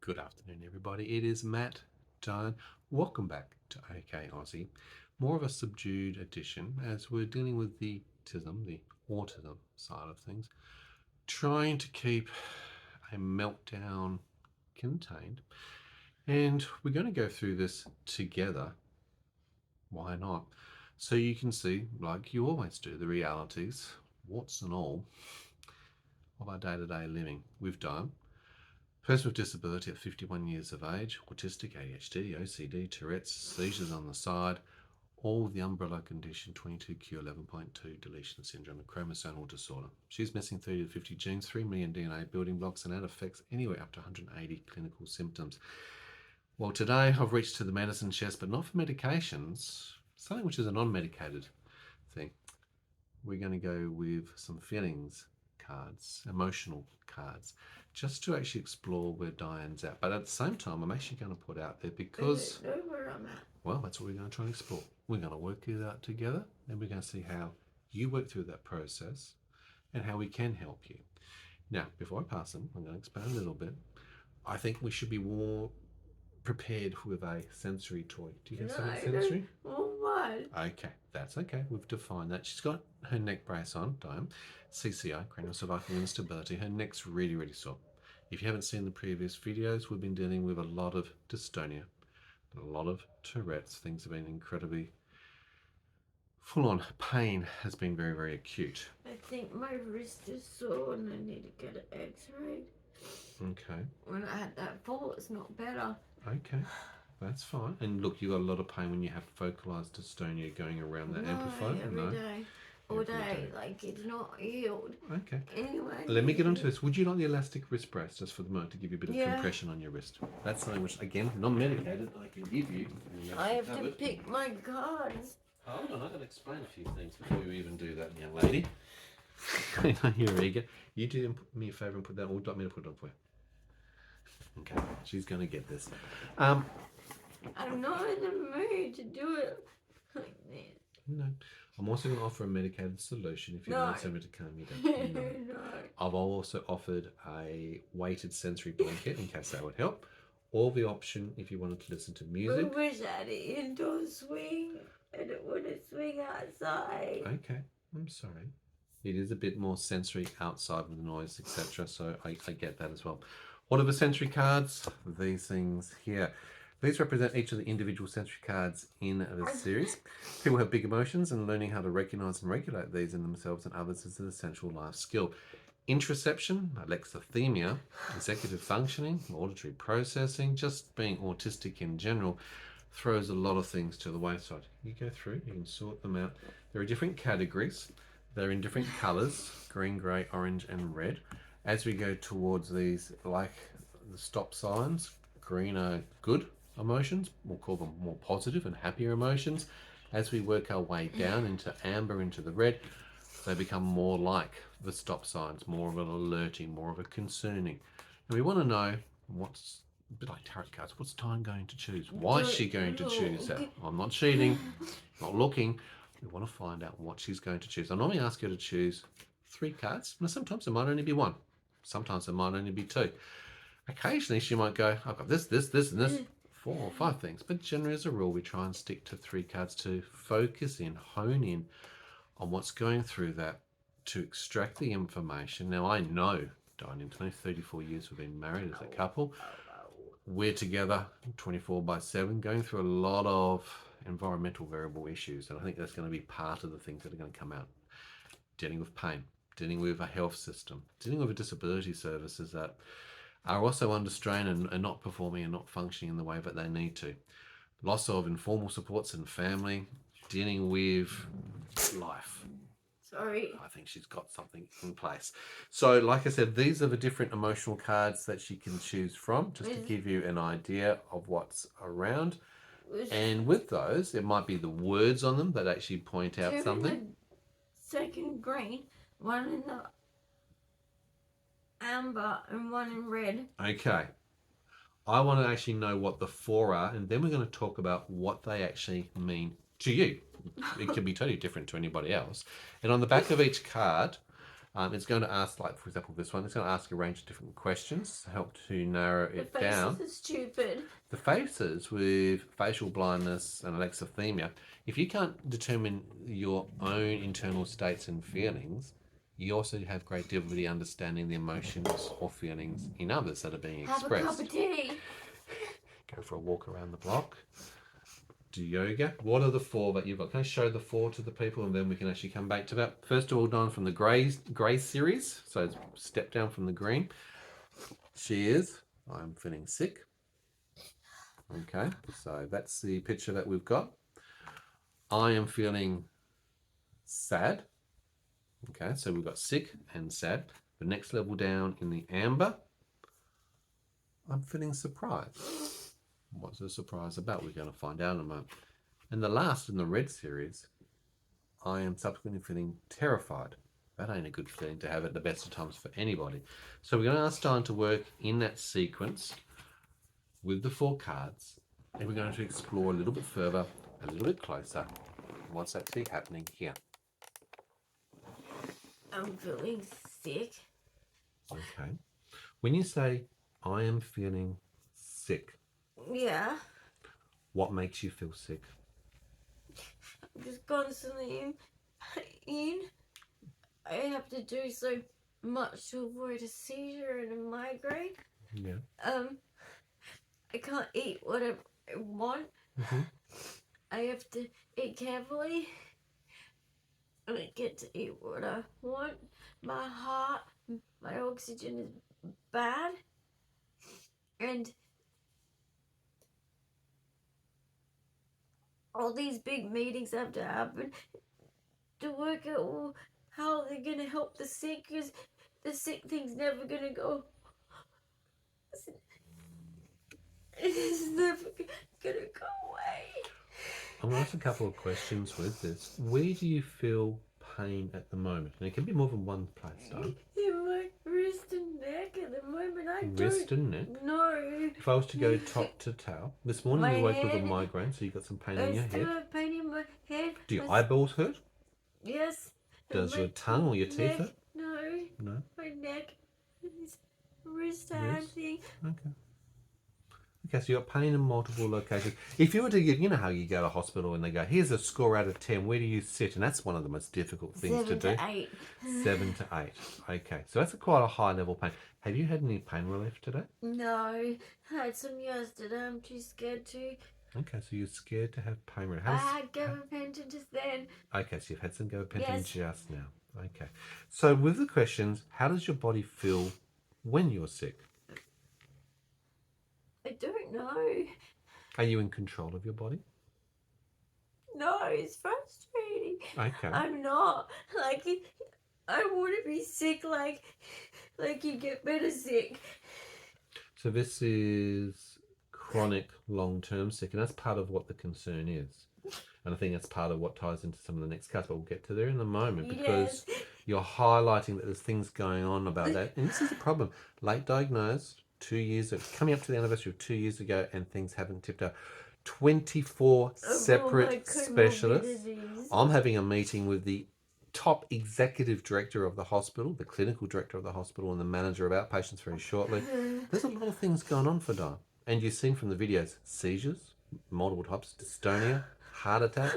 Good afternoon, everybody. It is Matt, Dyan. Welcome back to OK Aussie. More of a subdued edition as we're dealing with the autism side of things. Trying to keep a meltdown contained. And we're going to go through this together. Why not? So you can see, like you always do, the realities, warts and all, of our day-to-day living with Dyan. Person with disability at 51 years of age, autistic ADHD, OCD, Tourette's, seizures on the side, all with the umbrella condition 22q11.2 deletion syndrome, a chromosomal disorder. She's missing 30 to 50 genes, 3 million DNA building blocks, and that affects anywhere up to 180 clinical symptoms. Well, today I've reached to the medicine chest, but not for medications, something which is a non-medicated thing. We're going to go with some feelings cards, emotional cards, just to actually explore where Dyan's at. But at the same time, I'm actually going to put out there because, well, that's what we're going to try and explore. We're going to work it out together, and we're going to see how you work through that process and how we can help you. Now, before I pass them, I'm going to expand a little bit. I think we should be more prepared with a sensory toy. Do you have something sensory? Okay, that's okay. We've defined that. She's got her neck brace on, Dyan. CCI, craniocervical instability. Her neck's really, really sore. If you haven't seen the previous videos, we've been dealing with a lot of dystonia, a lot of Tourette's. Things have been incredibly full-on. Pain has been very, very acute. I think my wrist is sore and I need to get an x-ray. Okay. When I had that fall, it's not better. Okay, that's fine. And look, you got a lot of pain when you have focalized dystonia going around that amplifier. Every day. All day, like it's not healed. Okay. Anyway. Let me get onto this. Would you like the elastic wrist brace just for the moment to give you a bit of compression on your wrist? That's something which, again, non-medicated, I can give you. I have to pick my cards. Hold on, I've got to explain a few things before you even do that, young lady. I know you're eager. You do me a favour and put that, or would you like me to put it on for you? Okay, she's going to get this. I'm not in the mood to do it like this. No. I'm also going to offer a medicated solution if you want something to calm you down. No. I've also offered a weighted sensory blanket in case that would help. Or the option if you wanted to listen to music. We wish I had an indoor swing and it wouldn't swing outside. Okay, I'm sorry. It is a bit more sensory outside with the noise, etc. So I get that as well. What are the sensory cards? These things here. These represent each of the individual sensory cards in the series. People have big emotions, and learning how to recognize and regulate these in themselves and others is an essential life skill. Interoception, alexithymia, executive functioning, auditory processing, just being autistic in general throws a lot of things to the wayside. You go through, you can sort them out. There are different categories. They're in different colors, green, gray, orange, and red. As we go towards these, like the stop signs, green are good emotions, we'll call them more positive and happier emotions. As we work our way down into amber, into the red, they become more like the stop signs, more of an alerting, more of a concerning. And we want to know what's, a bit like tarot cards, what's Dyan going to choose? Why is she going to choose that? I'm not cheating, not looking. We want to find out what she's going to choose. I normally ask her to choose 3 cards. Now, sometimes it might only be 1. Sometimes it might only be 2. Occasionally she might go, I've got this, this, this, and this. 4 or 5 things. But generally as a rule, we try and stick to 3 cards to focus in, hone in on what's going through that, to extract the information. Now, I know, Dyan, in 34 years we've been married as a couple. We're together 24/7, going through a lot of environmental variable issues. And I think that's going to be part of the things that are going to come out. Dealing with pain, dealing with a health system, dealing with a disability services that are also under strain and not performing and not functioning in the way that they need to. Loss of informal supports and family, dealing with life. Sorry. I think she's got something in place. So like I said, these are the different emotional cards that she can choose from, just to give you an idea of what's around. And with those, it might be the words on them that actually point out something. Second green, one in the amber and one in red. Okay. I want to actually know what the 4 are, and then we're going to talk about what they actually mean to you. It can be totally different to anybody else. And on the back of each card, It's going to ask, like for example, this one. It's going to ask a range of different questions to help to narrow it The down. faces are stupid. The faces with facial blindness and alexithymia, if you can't determine your own internal states and feelings, you also have great difficulty understanding the emotions or feelings in others that are being expressed. Have a cup of tea. Go for a walk around the block. Do yoga. What are the 4 that you've got? Can I show the 4 to the people and then we can actually come back to that? First of all, Dyan from the grey series. So step down from the green. She is, I'm feeling sick. Okay, so that's the picture that we've got. I am feeling sad. Okay, so we've got sick and sad. The next level down in the amber, I'm feeling surprised. What's the surprise about? We're going to find out in a moment. And the last in the red series, I am subsequently feeling terrified. That ain't a good feeling to have at the best of times for anybody. So we're going to ask Dyan to work in that sequence with the 4 cards. And we're going to explore a little bit further, a little bit closer, what's actually happening here. I'm feeling sick. Okay. When you say, I am feeling sick, Yeah. what makes you feel sick? I'm just constantly in pain. I have to do so much to avoid a seizure and a migraine. Yeah. I can't eat whatever I want. Mm-hmm. I have to eat carefully. I don't get to eat what I want. My heart, my oxygen is bad. And all these big meetings have to happen to work out how they're going to help the sick, because the sick thing's never going to go. It's never going to go away. I'm going to ask a couple of questions with this. Where do you feel pain at the moment? And it can be more than one place, though. In my wrist and neck at the moment. Wrist and neck? No. If I was to go top to tail, this morning My you woke with a head. migraine, so you got some pain I in your still head. have pain in my head. Do your eyeballs hurt? Yes. Does My your tongue or your teeth neck. hurt? No. No. My neck. This wrist hand Wrist? thing. Okay. Okay, so you got pain in multiple locations. If you were to give, you know how you go to hospital and they go, here's a score out of 10, where do you sit? And that's one of the most difficult things to do. 7 to 8. 7 to 8. Okay, so that's quite a high level pain. Have you had any pain relief today? No. I had some yesterday. I'm too scared to. Okay, so you're scared to have pain relief. I had gabapentin just then. Okay, so you've had some gabapentin Yes. just now. Okay. So with the questions, how does your body feel when you're sick? I don't know. Are you in control of your body? No, it's frustrating. Okay. I'm not. Like, I want to be sick like you get better sick. So this is chronic long-term sick, and that's part of what the concern is. And I think that's part of what ties into some of the next cards, but we'll get to there in a moment, because Yes. you're highlighting that there's things going on about that. And this is a problem. Late diagnosed, 2 years, coming up to the anniversary of 2 years ago, and things haven't tipped up. 24 separate specialists. I'm having a meeting with the top executive director of the hospital, the clinical director of the hospital, and the manager of outpatients very shortly. There's a lot of things going on for Dyan. And you've seen from the videos, seizures, multiple types, dystonia, heart attack,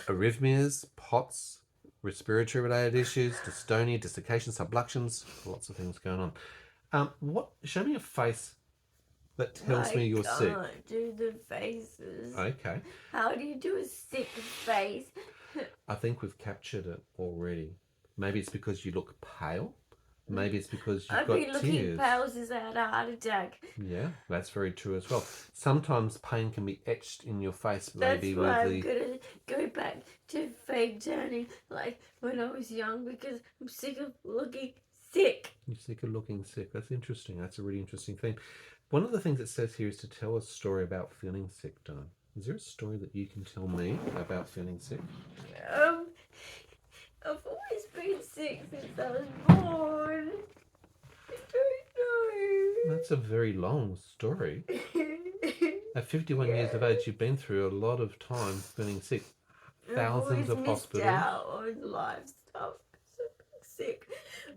arrhythmias, POTS, respiratory related issues, dystonia, dislocation, subluxations, lots of things going on. Show me a face that tells me you're sick. I can't do the faces. Okay. How do you do a sick face? I think we've captured it already. Maybe it's because you look pale. Maybe it's because you've I've got been looking tears. pale since I had a heart attack. Yeah, that's very true as well. Sometimes pain can be etched in your face. That's Maybe why with I'm gonna go back to fake tanning like when I was young, because I'm sick of looking sick. You're sick of looking sick. That's interesting. That's a really interesting thing. One of the things it says here is to tell a story about feeling sick, Dyan. Is there a story that you can tell me about feeling sick? I've always been sick since I was born. I don't know. That's a very long story. At 51 years of age, you've been through a lot of time feeling sick. Thousands of hospitals. Out on life stuff. So sick.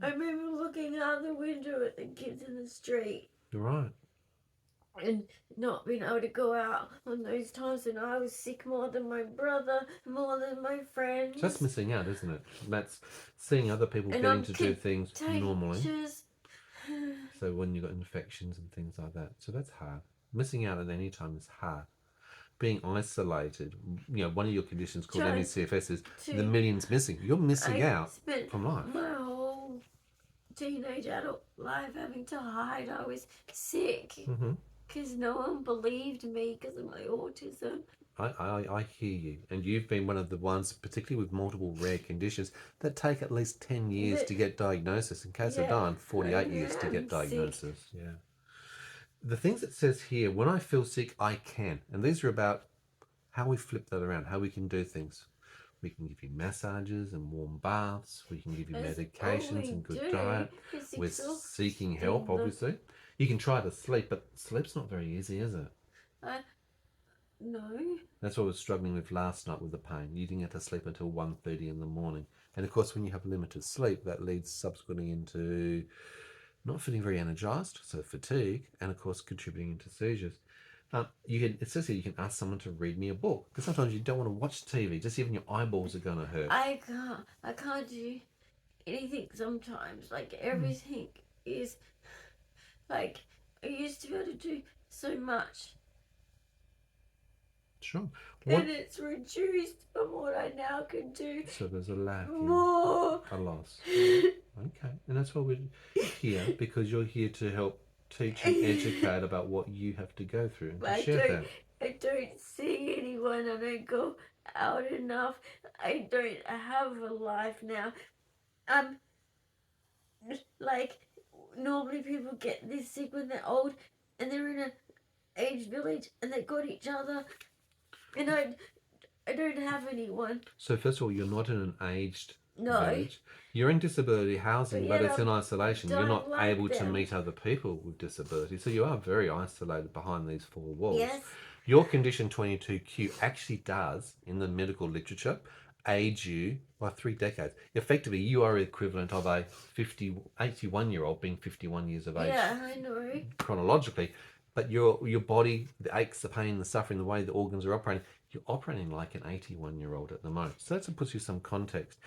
I remember looking out the window at the kids in the street You're right. and not being able to go out on those times when I was sick more than my brother, more than my friends. So that's missing out, isn't it? That's seeing other people And getting I'm to do things normally. contagious. So when you've got infections and things like that. So that's hard. Missing out at any time is hard. Being isolated, one of your conditions called Trying ME/CFS is to- the million's missing. You're missing out spent from life. my whole teenage adult life having to hide I was sick because no one believed me because of my autism. I hear you. And you've been one of the ones, particularly with multiple rare conditions, that take at least 10 years to get diagnosis. In case of Dyan, 48 years to get diagnosis. Sick. Yeah. The things it says here, when I feel sick, I can. And these are about how we flip that around, how we can do things. We can give you massages and warm baths. We can give you medications and good diet. We're seeking help, obviously. You can try to sleep, but sleep's not very easy, is it? No. That's what I was struggling with last night with the pain. You didn't get to sleep until 1:30 in the morning. And of course, when you have limited sleep, that leads subsequently into not feeling very energized, so fatigue, and of course contributing into seizures. It says here you can ask someone to read me a book, because sometimes you don't want to watch TV, just even your eyeballs are going to hurt. I can't do anything sometimes. Like everything is like I used to be able to do so much. Sure. And it's reduced from what I now can do. So there's a lack. More. A loss. Okay. And that's why we're here, because you're here to help teach and educate about what you have to go through. And I don't see anyone. I don't go out enough. I don't have a life now. Like normally people get this sick when they're old and they're in an aged village and they got each other. And I don't have anyone. So first of all, you're not in an aged village. You're in disability housing, but it's in isolation. You're not able to meet other people with disability. So you are very isolated behind these four walls. Yes. Your condition 22q actually does, in the medical literature, age you by 3 decades. Effectively, you are equivalent of a 81-year-old being 51 years of age. Yeah, I know. Chronologically. But your body, the aches, the pain, the suffering, the way the organs are operating, you're operating like an 81-year-old at the moment. So that puts you some context.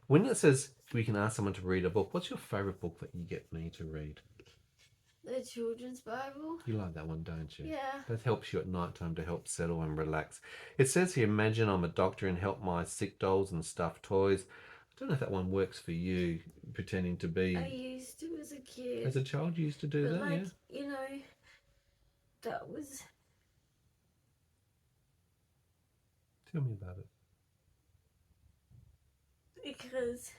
When it says we can ask someone to read a book, what's your favourite book that you get me to read? The Children's Bible. You like that one, don't you? Yeah. That helps you at night time to help settle and relax. It says here, imagine I'm a doctor and help my sick dolls and stuffed toys. I don't know if that one works for you, pretending to be... I used to as a kid. As a child, you used to do that, yeah? That was... Tell me about it. Because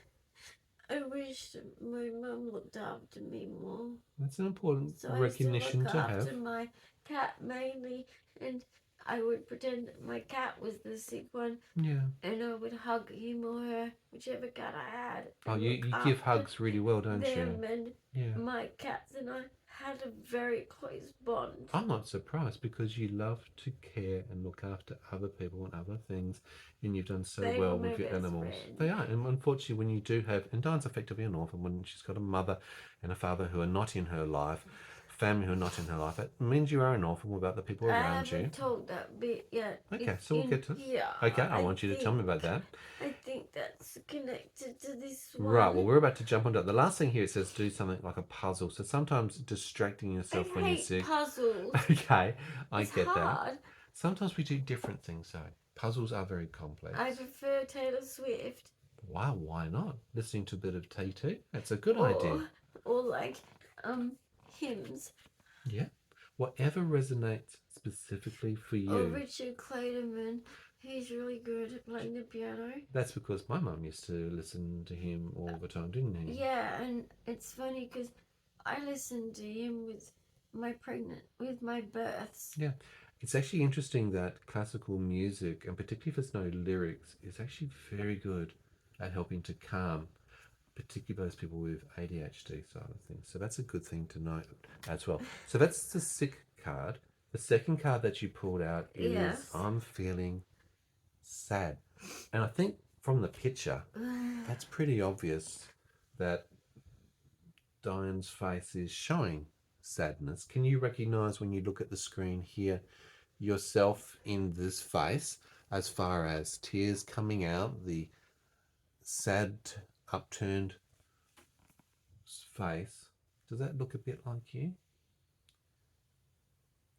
I wish my mum looked after me more. That's an important So recognition I used to look to after have. my cat mainly, and I would pretend that my cat was the sick one. Yeah. And I would hug him or her, whichever cat I had. Oh, you give hugs really well, don't them you? And my cats and I had a very close bond. I'm not surprised, because you love to care and look after other people and other things, and you've done so well with your animals. They are, and unfortunately, when you do have, and Diane's effectively an orphan, when she's got a mother and a father who are not in her life, family who are not in her life, it means you are an orphan without the people around you. I haven't told that bit yet. Okay, so we'll get to it. Yeah. Okay, I want you to tell me about that. I think that's connected to this one. Right, well, we're about to jump onto it. The last thing here, it says do something like a puzzle. So sometimes distracting yourself when you're sick. Puzzles. Okay, I get hard. that. Sometimes we do different things, though. Puzzles are very complex. I prefer Taylor Swift. Wow, why not? Listening to a bit of TT? That's a good idea. Or like, hymns. Yeah. Whatever resonates specifically for you. Or Richard Clayderman. He's really good at playing the piano. That's because my mum used to listen to him all the time, didn't he? Yeah, and it's funny because I listened to him with my births. Yeah. It's actually interesting that classical music, and particularly if there's no lyrics, is actually very good at helping to calm, particularly those people with ADHD side of things. So that's a good thing to note as well. So that's the sick card. The second card that you pulled out is I'm feeling sad. And I think from the picture, that's pretty obvious that Dyan's face is showing sadness. Can you recognize when you look at the screen here yourself in this face as far as tears coming out, the sad upturned face? Does that look a bit like you?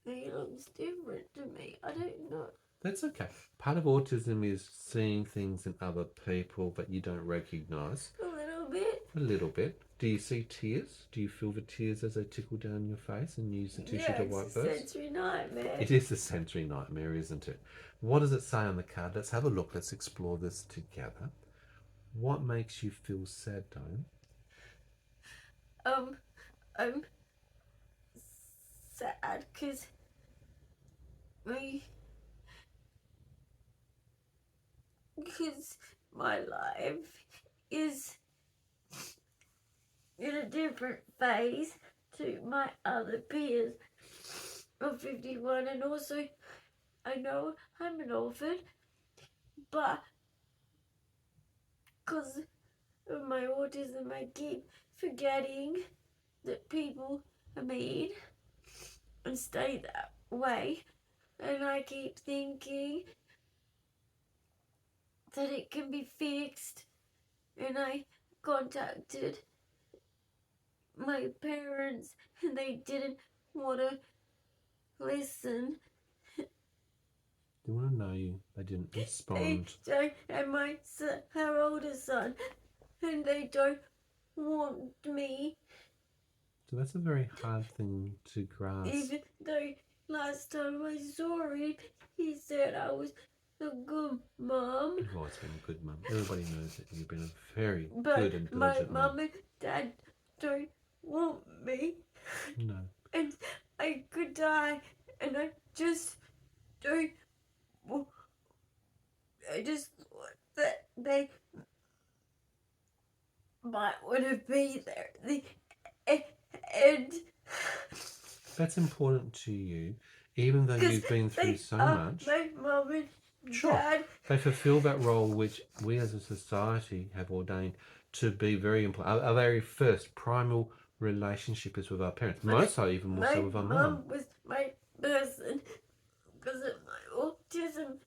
He looks different to me. I don't know. That's okay. Part of autism is seeing things in other people that you don't recognize. A little bit. A little bit. Do you see tears? Do you feel the tears as they tickle down your face and use the tissue to wipe It's a those? sensory nightmare. It is a sensory nightmare, isn't it? What does it say on the card? Let's have a look. Let's explore this together. What makes you feel sad, Dyan? I'm sad because my life is in a different phase to my other peers of 51, and also I know I'm an orphan, but because of my autism I keep forgetting that people are mean and stay that way, and I keep thinking that it can be fixed, and I contacted my parents and they didn't want to listen. They want to know you. They didn't respond. And my son, her older son, and they don't want me. So that's a very hard thing to grasp. Even though last time I saw him, he said I was a good mum. You've always been a good mum. Everybody knows that you've been a very But good and my diligent mum and dad don't want me. No. And I could die, and I just don't. I just thought that they might want to be there. And That's important to you, even though you've been through so much. My mum and Sure. dad. They fulfill that role which we as a society have ordained to be very important. Our very first primal relationship is with our parents. Most so, even more so with our My mum. mum was my person because of my autism.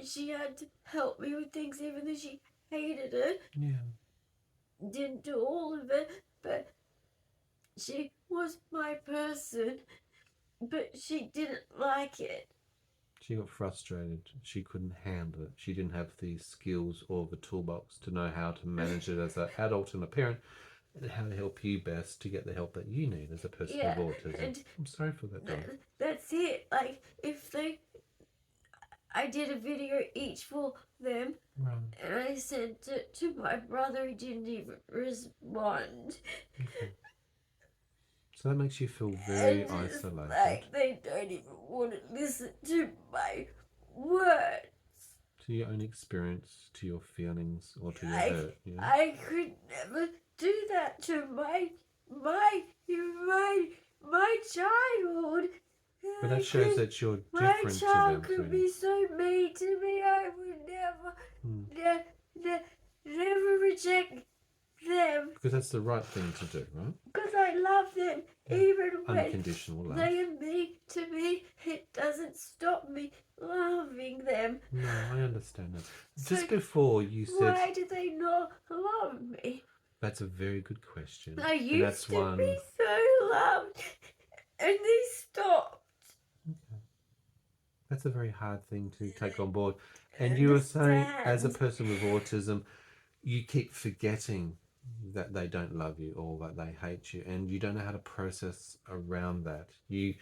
She had to help me with things even though she hated it. Yeah. Didn't do all of it, but she was my person. But she didn't like it. She got frustrated. She couldn't handle it. She didn't have the skills or the toolbox to know how to manage it as an adult and a parent, and how to help you best to get the help that you need as a person with autism. And I'm sorry for that, Dyan. that's it. Like, I did a video each for them, Right. and I sent it to my brother. He didn't even respond. Okay. So that makes you feel very And it's isolated. like they don't even want to listen to my words. To your own experience, to your feelings, or to your hurt. Yeah? I could never do that to my child. But that shows that you're My different to child them. could be so mean to me. I would never reject them. Because that's the right thing to do, right? Because I love them. Yeah. Even when Unconditional love. they are mean to me, it doesn't stop me loving them. No, I understand that. So Just before you said... Why do they not love me? That's a very good question. I And used that's to one... be so loved, and they stopped. Okay. That's a very hard thing to take on board. And you were saying, as a person with autism, you keep forgetting that they don't love you or that they hate you, and you don't know how to process around that. You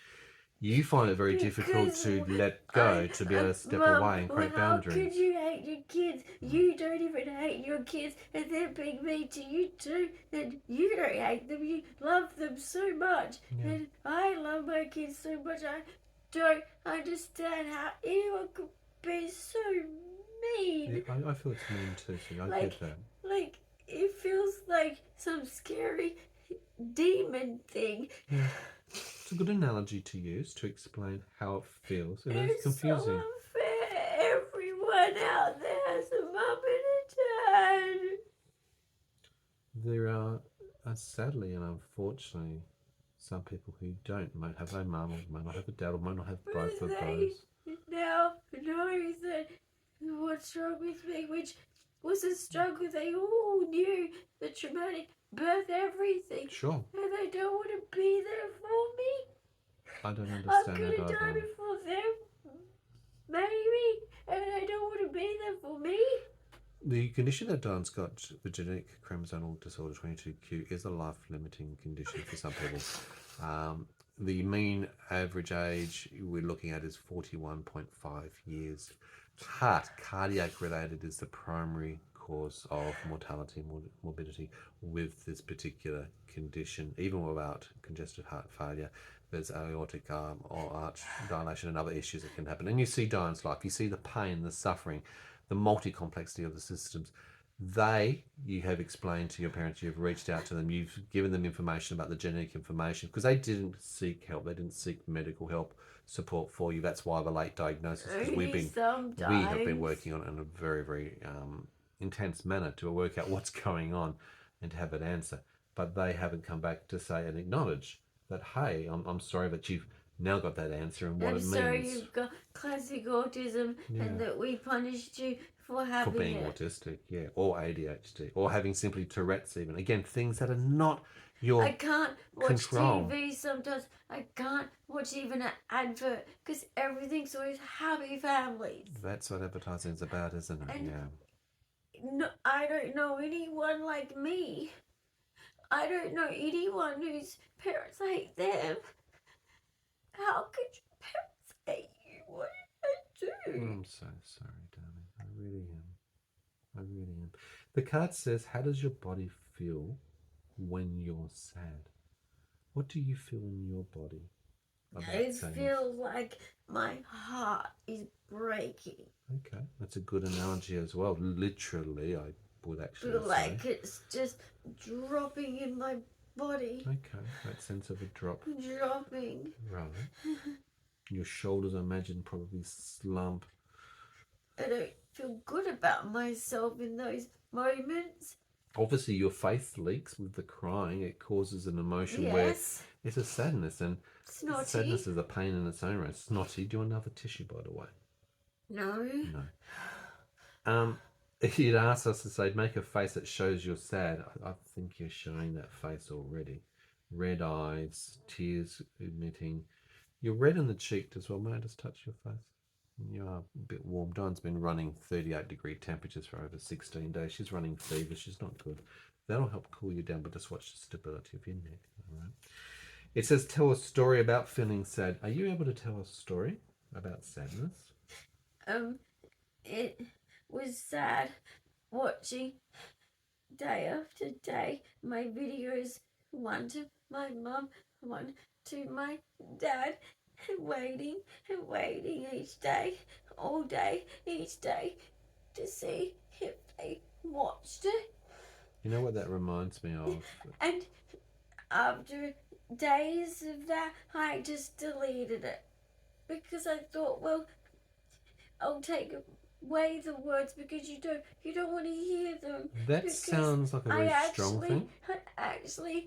find it very difficult to let go, to be able to step away and create boundaries. How could you hate your kids? You don't even hate your kids, and they're being mean to you too. And you don't hate them, you love them so much. Yeah. And I love my kids so much. I don't understand how anyone could be so mean. Yeah, I feel it's mean too, so I get that. Like, it feels like some scary demon thing. Yeah. It's a good analogy to use to explain how it feels. And it's It's confusing. so unfair. Everyone out there has a mum and a dad. There are Sadly and unfortunately, some people who don't might have no mum, or might not have a dad, or might not have both of those. Now know that what's wrong with me, which was a struggle. They all knew the traumatic birth, everything. Sure. And they don't want to be there for me. I don't I'm understand gonna that die either. before them, maybe, and they don't want to be there for me. The condition that Dyan's got, the genetic chromosomal disorder 22q, is a life-limiting condition for some people. The mean average age we're looking at is 41.5 years. Cardiac related is the primary cause of mortality and morbidity with this particular condition. Even without congestive heart failure, there's aortic or arch dilation and other issues that can happen. And you see Dyan's life, you see the pain, the suffering, the multi-complexity of the systems. You have explained to your parents, you've reached out to them, you've given them information about the genetic information, because they didn't seek help, they didn't seek medical help support for you. That's why the late diagnosis, because we have been working on it in a very, very intense manner to work out what's going on and to have an answer. But they haven't come back to say and acknowledge that, hey, I'm sorry that you've now got that answer and what it means. Sorry you've got classic autism and that we punished you for having being autistic, or ADHD, or having simply Tourette's even. Again, things that are not your I can't watch control. TV sometimes. I can't watch even an advert because everything's always happy families. That's what advertising is about, isn't it? And no, I don't know anyone like me. I don't know anyone whose parents hate them. How could your parents hate you? What did I do? I'm so sorry, darling. I really am. I really am. The card says, how does your body feel when you're sad? What do you feel in your body? It feels like my heart is breaking. Okay, that's a good analogy as well. Literally, I would actually feel like it's just dropping in my body. Okay, that sense of a drop. Dropping. Right. Your shoulders, I imagine, probably slump. I don't feel good about myself in those moments. Obviously, your face leaks with the crying. It causes an emotion where it's a sadness, and snotty. Sadness is a pain in its own right. Snotty. Do you want another tissue, by the way? No. No. He'd asked us to say, make a face that shows you're sad. I think you're showing that face already. Red eyes, tears emitting. You're red in the cheek as well. May I just touch your face? You are a bit warm. Dyan's been running 38-degree temperatures for over 16 days. She's running fever. She's not good. That'll help cool you down, but just watch the stability of your neck. All right. It says, tell a story about feeling sad. Are you able to tell a story about sadness? It was sad watching day after day my videos, one to my mum, one to my dad, and waiting each day, all day, each day, to see if they watched it. You know what that reminds me of? And after days of that, I just deleted it because I thought, well, I'll take away the words because you don't want to hear them. That sounds like a very strong thing.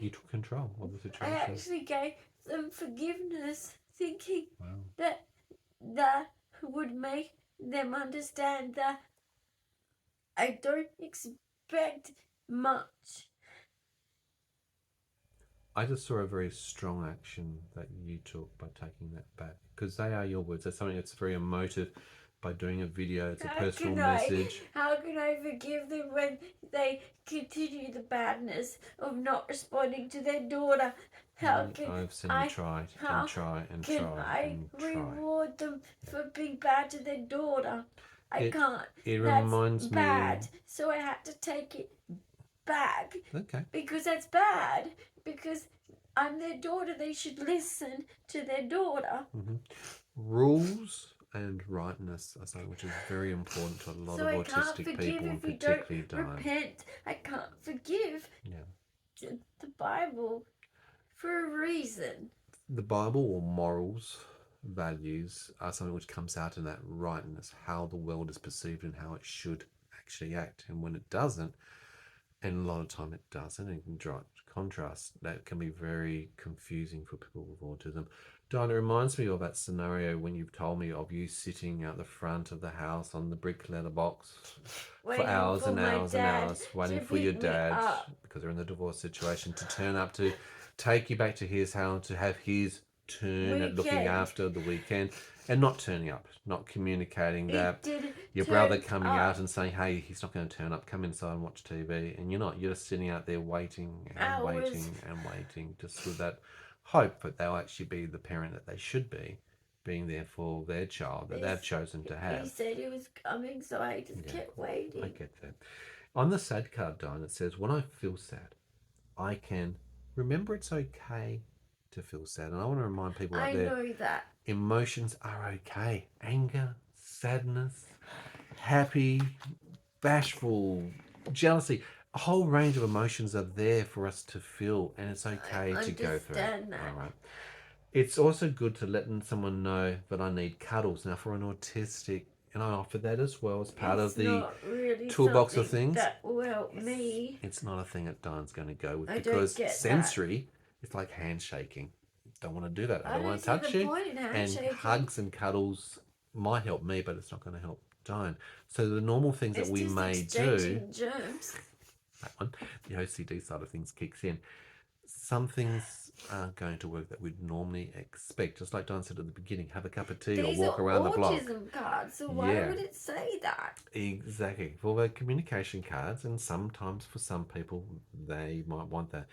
You took control of the situation. I actually gave them forgiveness, thinking that would make them understand that I don't expect much. I just saw a very strong action that you took by taking that back, because they are your words. That's something that's very emotive. By doing a video, it's a personal message. How can I forgive them when they continue the badness of not responding to their daughter? I've seen you try and try and try. Can I reward them for being bad to their daughter? I can't. It reminds me. Bad. So I had to take it back. Okay. Because that's bad. Because I'm their daughter. They should listen to their daughter. Mm-hmm. Rules and rightness are something which is very important to a lot of autistic people, and particularly Dyan. Repent. I can't forgive. The Bible for a reason. The Bible, or morals, values, are something which comes out in that rightness, how the world is perceived and how it should actually act. And when it doesn't, and a lot of time it doesn't, it can contrast. That can be very confusing for people with autism. Diana, it reminds me of that scenario when you've told me of you sitting at the front of the house on the brick letterbox for Waiting hours for and my hours and dad hours, waiting to for your pick me dad, up. because they're in the divorce situation, to turn up to take you back to his house to have his turn at looking Weekend. after the weekend, and not turning up, not communicating that. It didn't Your brother turn coming up. out and saying, hey, he's not going to turn up, come inside and watch TV. And you're not. You're just sitting out there waiting and Hours. waiting and waiting, just with that hope that they'll actually be the parent that they should be, being there for their child that they've chosen to have. He said he was coming, so I just kept waiting. I get that. On the sad card, Diane, it says, when I feel sad, I can remember it's okay to feel sad. And I want to remind people out there, know that. Emotions are okay. Anger, sadness, happy, bashful, jealousy. A whole range of emotions are there for us to feel, and it's okay to go through. That. All right. It's also good to let someone know that I need cuddles. Now, for an autistic, and I offer that as well as part of the really toolbox of things. That will help me. It's not a thing that Diane's going to go with, I because don't get sensory, it's like handshaking. Don't want to do that. I don't want to touch you. And hugs and cuddles might help me, but it's not going to help Diane. So the normal things that we may do, germs. that one, the OCD side of things kicks in. Some things aren't going to work that we'd normally expect. Just like Diane said at the beginning, have a cup of tea or walk around the block. These are autism cards, so why would it say that? Exactly. For the communication cards, and sometimes for some people, they might want that.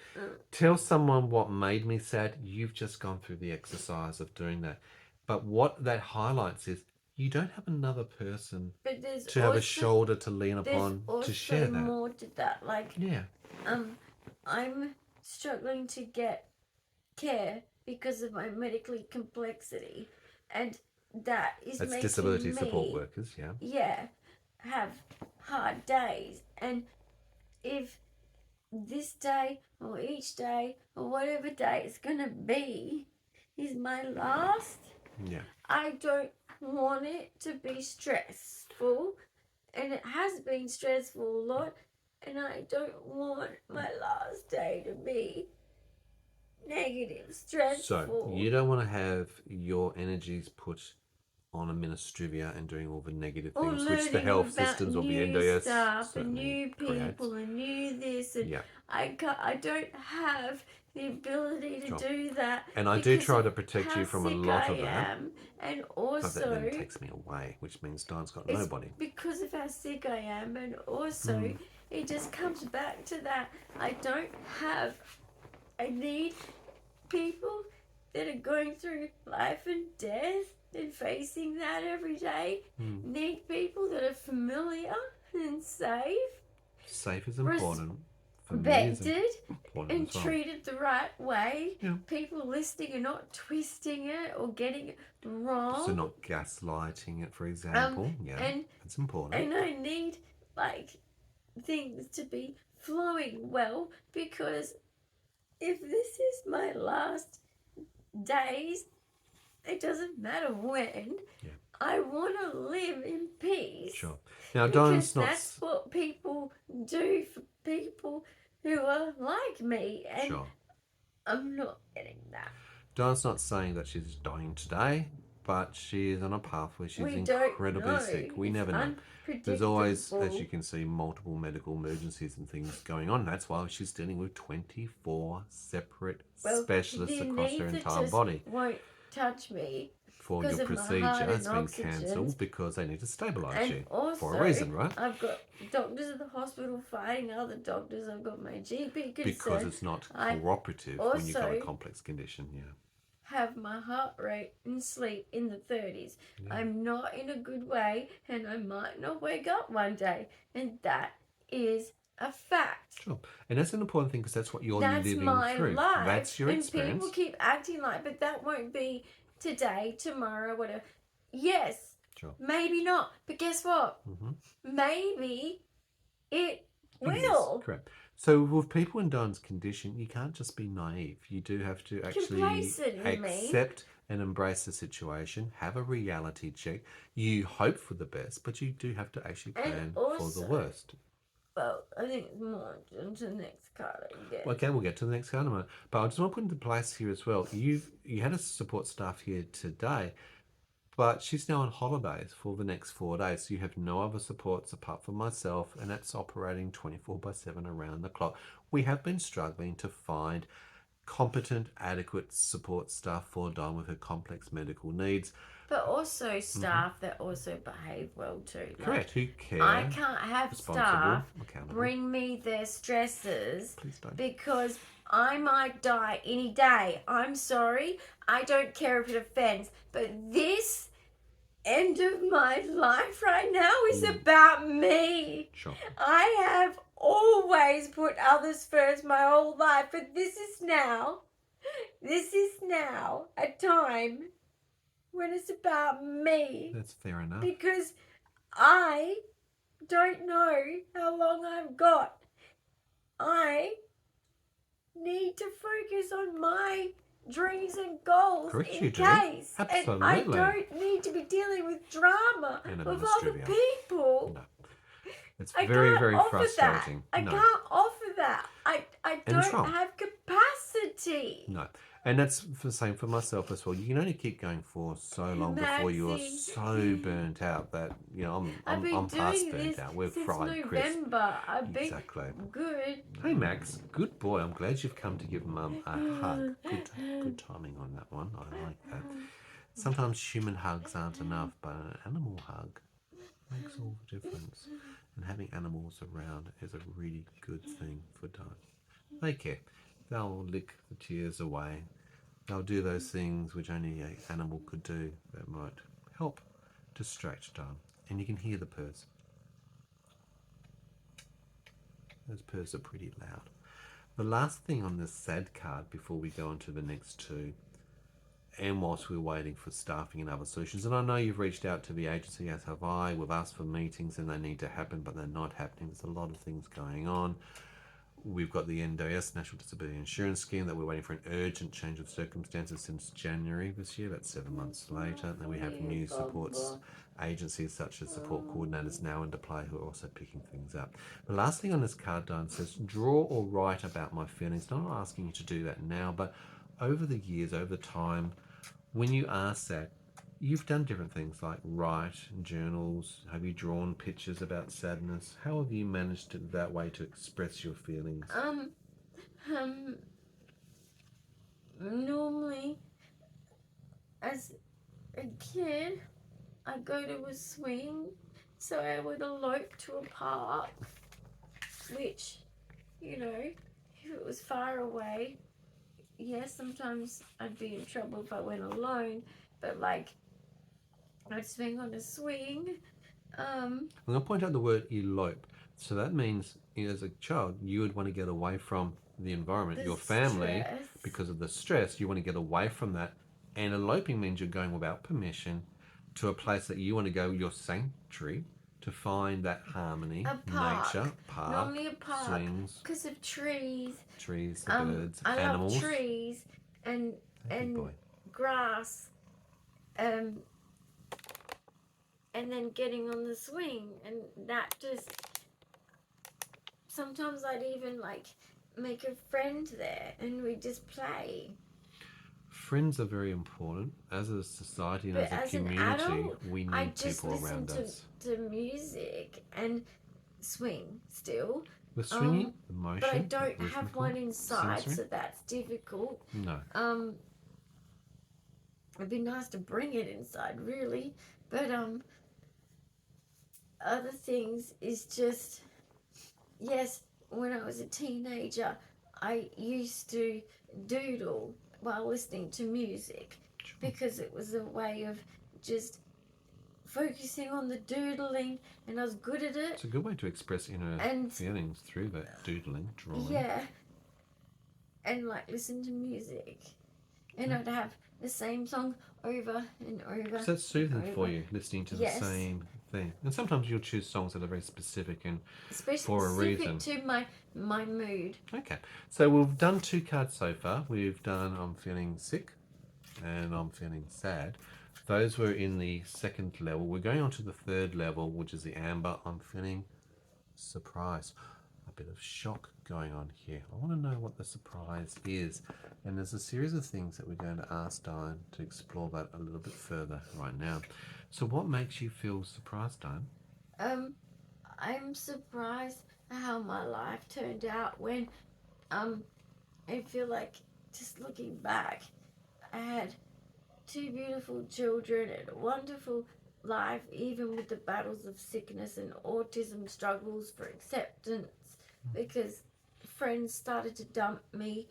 Tell someone what made me sad. You've just gone through the exercise of doing that. But what that highlights is you don't have another person to have a shoulder to lean upon to share that. There's more to that. Like, I'm struggling to get care because of my medically complexity, and that's making disability me, support workers, have hard days. And if this day or each day or whatever day it's gonna be is my last, I don't want it to be stressful, and it has been stressful a lot, and I don't want my last day to be negative, stressful. So you don't want to have your energies put on administrivia and doing all the negative things, which the health systems or the NDS stuff and new people and new this, and I don't have the ability to do that. And I do try to protect you from a lot of that. And also, but that then takes me away, which means Diane's got nobody. Because of how sick I am, and also it just comes back to that. I need people that are going through life and death and facing that every day. Need people that are familiar and safe. Safe is important. Respected and treated the right way. People listening and not twisting it or getting it wrong. So not gaslighting it, for example. And that's important. And I need things to be flowing well, because if this is my last days, it doesn't matter when. I want to live in peace. Sure. Now, because that's what people do for people who are like me, and I'm not getting that. Diane's not saying that she's dying today, but she is on a pathway. She's incredibly sick. We never know. There's always, as you can see, multiple medical emergencies and things going on. That's why she's dealing with 24 separate specialists across her entire body. Won't touch me. For your procedure has been cancelled because they need to stabilise you for a reason, right? I've got doctors at the hospital fighting other doctors. I've got my GP concern. Because it's not cooperative when you've got a complex condition, have my heart rate and sleep in the 30s. I'm not in a good way, and I might not wake up one day, and that is a fact. Sure. And that's an important thing, because that's what you're living through. Life. That's your experience. And people keep acting like, but that won't be today, tomorrow, whatever. Yes. Sure. Maybe not. But guess what? Maybe it will. Correct. So with people in Diane's condition, you can't just be naive. You do have to actually accept and embrace the situation, have a reality check. You hope for the best, but you do have to actually plan for the worst. Well, I think it's more into the next card I get. Well, okay, we'll get to the next card in a moment. But I just want to put into place here as well. You had a support staff here today, but she's now on holidays for the next 4 days. So you have no other supports apart from myself, and that's operating 24/7 around the clock. We have been struggling to find competent, adequate support staff for Dyan with her complex medical needs. But also staff that also behave well too. Like, Correct. Who care? I can't have staff accountable. bring me their stresses Please don't. because I might die any day. I'm sorry. I don't care if it offends. But this end of my life right now is about me. Sure. I have always put others first my whole life, but this is now a time when it's about me. That's fair enough. Because I don't know how long I've got. I need to focus on my dreams and goals Correct, in you do. case. Absolutely. And I don't need to be dealing with drama In with another other studio. people. No. It's I very, can't very offer frustrating. That. I No. can't offer that. I And it's don't wrong. have capacity. No. And that's the same for myself as well. You can only keep going for so long before you are Maxie. so burnt out that, you know, I've been I'm past doing burnt this out. We're since fried crisp. November. I've been Exactly. good. Hey Max, good boy. I'm glad you've come to give Mum a hug. Good timing on that one. I like that. Sometimes human hugs aren't enough, but an animal hug makes all the difference. And having animals around is a really good thing for Dyan. They care. They'll lick the tears away. They'll do those things which only an animal could do that might help distract Dyan. And you can hear the purrs. Those purrs are pretty loud. The last thing on this sad card before we go on to the next two, and whilst we're waiting for staffing and other solutions, and I know you've reached out to the agency, as have I. We've asked for meetings and they need to happen, but they're not happening. There's a lot of things going on. We've got the NDIS, National Disability Insurance Scheme, that we're waiting for an urgent change of circumstances since January this year. That's 7 months later. And then we have new supports agencies such as support coordinators now into play who are also picking things up. The last thing on this card, Dyan, says draw or write about my feelings. Not asking you to do that now, but over the years, over time, when you are sad, you've done different things like write journals. Have you drawn pictures about sadness? How have you managed that way to express your feelings? Normally, as a kid, I go to a swing, so I would elope to a park, which, you know, if it was far away, yes, sometimes I'd be in trouble if I went alone, but like, I'd swing on a swing. I'm going to point out the word elope. So that means, you know, as a child, you would want to get away from the environment, your family, stress. because of the stress. You want to get away from that. And eloping means you're going without permission to a place that you want to go, your sanctuary, to find that harmony, A park. nature, park, Normally a park, swings, because of trees. trees, the birds, I animals. love trees and Good boy. grass, and then getting on the swing, and that just, sometimes I'd even like make a friend there and we just play. Friends are very important. As a society and But as a an community, adult, we I need just people listen around us. to music and swing still. We're swinging, the motion, But I don't the have rhythmical, one inside, sensory. so that's difficult. No. It'd be nice to bring it inside, really. But other things is just, yes, when I was a teenager, I used to doodle while listening to music because it was a way of just focusing on the doodling, and I was good at it. It's a good way to express inner feelings through that doodling, drawing. Yeah. And like listen to music. And I'd have the same song over and over. So that's soothing for you, listening to Yes. the same thing. And sometimes you'll choose songs that are very specific and Especially for a reason. to my mood. Okay, so we've done 2 cards so far. We've done I'm feeling sick and I'm feeling sad. Those were in the 2nd level. We're going on to the 3rd level, which is the amber. I'm feeling surprise. A bit of shock going on here. I want to know what the surprise is. And there's a series of things that we're going to ask Dyan to explore that a little bit further right now. So what makes you feel surprised, Dyan? I'm surprised how my life turned out when I feel like, just looking back, I had 2 beautiful children and a wonderful life, even with the battles of sickness and autism struggles for acceptance, because friends started to dump me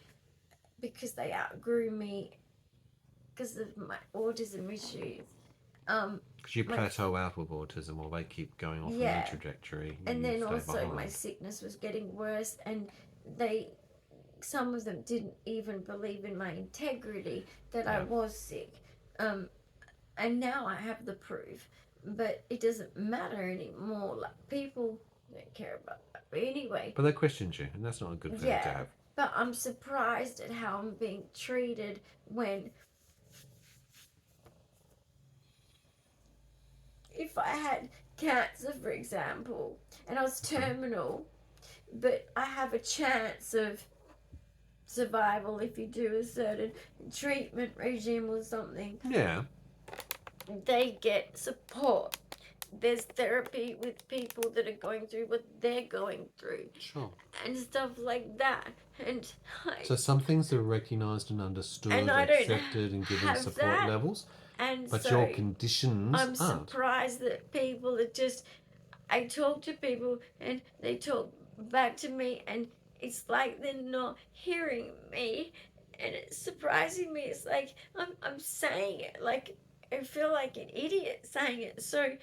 because they outgrew me because of my autism issues. Because you plateau out with autism, or they keep going off on Yeah. their trajectory. And then also behind. my sickness was getting worse, and some of them didn't even believe in my integrity that I was sick. And now I have the proof, but it doesn't matter anymore. Like, people don't care about that. But anyway. But they questioned you, and that's not a good thing to have. But I'm surprised at how I'm being treated when, if I had cancer, for example, and I was terminal, but I have a chance of survival if you do a certain treatment regime or something. Yeah. They get support. There's therapy with people that are going through what they're going through. Sure. And stuff like that. And so some things are recognised and understood, and I don't accepted, and given support levels. And but so your conditions I'm aren't. surprised that people are just. I talk to people and they talk back to me, and it's like they're not hearing me, and it's surprising me. It's like I'm saying it like I feel like an idiot saying it so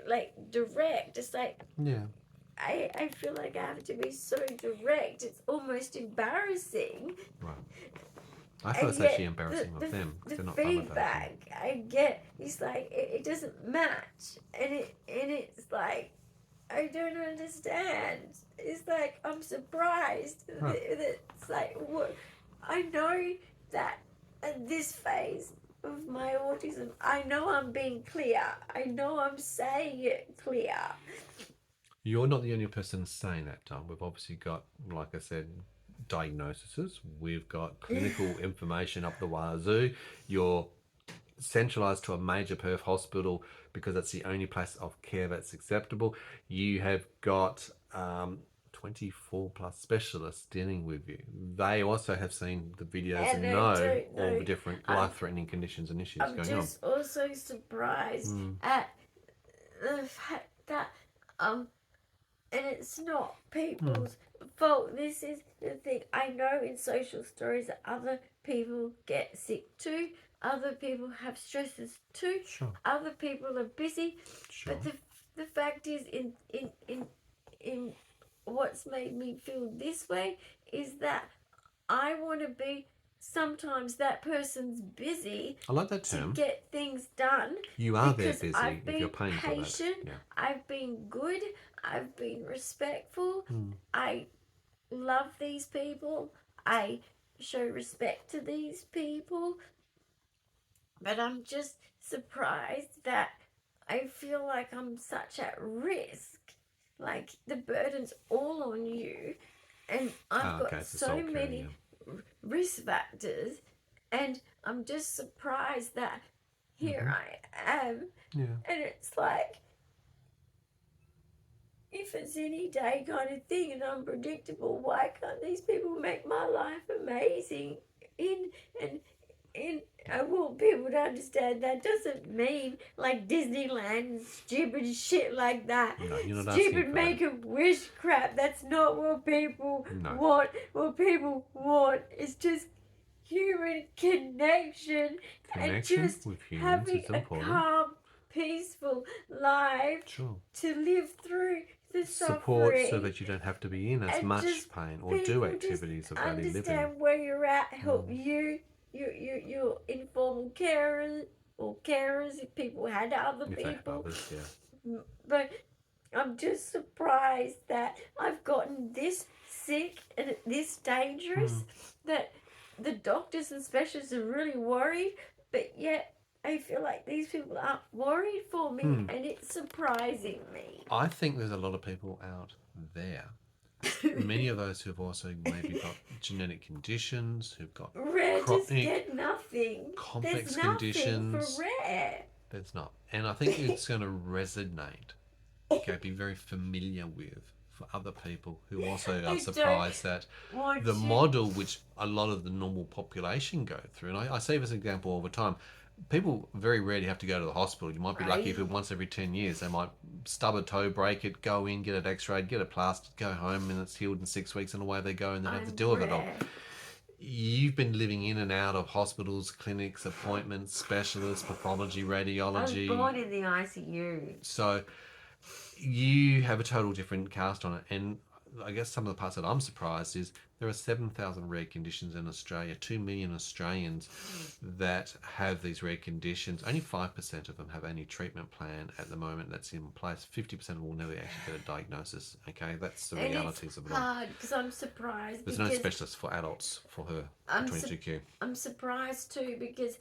like direct. It's like I feel like I have to be so direct. It's almost embarrassing. Right. I thought it's actually embarrassing of them because they're not feedback I get is like it doesn't match, and it's like I don't understand. It's like I'm surprised that it's like what I know that at this phase of my autism, I know I'm being clear. I know I'm saying it clear. You're not the only person saying that, Tom. We've obviously got, like I said, diagnoses. We've got clinical information up the wazoo. You're centralised to a major Perth hospital because that's the only place of care that's acceptable. You have got 24 plus specialists dealing with you. They also have seen the videos and know all the different life-threatening conditions and issues going on. I'm just also surprised at the fact that and it's not people's fault. This is the thing. I know in social stories that other people get sick too. Other people have stresses too. Sure. Other people are busy. Sure. But the fact is, in what's made me feel this way is that I want to be. Sometimes that person's busy. I like that term. To get things done. You are there busy I've been if you're paying patient, for that. Yeah. I've been good. I've been respectful. I love these people. I show respect to these people. But I'm just surprised that I feel like I'm such at risk. Like the burden's all on you. And I've got so many risk factors, and I'm just surprised that here I am. Yeah. And it's like, if it's any day kind of thing and unpredictable, why can't these people make my life amazing? And I want people to understand that doesn't mean like Disneyland and stupid shit like that. No, you're not stupid make-a-wish crap. That's not what people want. What people want is just human connection and just with humans having is a important. calm, peaceful life to live through the support suffering. So that you don't have to be in as much pain or do activities of daily living. Understand where you're at, help you. Your informal carers or carers if people had other people. Others, But I'm just surprised that I've gotten this sick and this dangerous that the doctors and specialists are really worried, but yet I feel like these people aren't worried for me, and it's surprising me. I think there's a lot of people out there. Many of those who've also maybe got genetic conditions, who've got Rare just chronic, get nothing. complex There's nothing conditions. for Rare. There's not. And I think it's going to resonate, okay, be very familiar with for other people who also are surprised that the model which a lot of the normal population go through, and I say this example all the time, people very rarely have to go to the hospital. You might be lucky if it once every 10 years. They might stub a toe, break it, go in, get it x-rayed, get it plastered, go home, and it's healed in 6 weeks, and away they go, and they have to deal with it all. You've been living in and out of hospitals, clinics, appointments, specialists, pathology, radiology. I was born in the ICU. So you have a total different cast on it. And I guess some of the parts that I'm surprised is there are 7,000 rare conditions in Australia, 2 million Australians that have these rare conditions. Only 5% of them have any treatment plan at the moment that's in place. 50% will never actually get a diagnosis. Okay, that's the realities of it all. It's hard because I'm surprised. There's no specialist for adults for her, 22Q. I'm surprised too because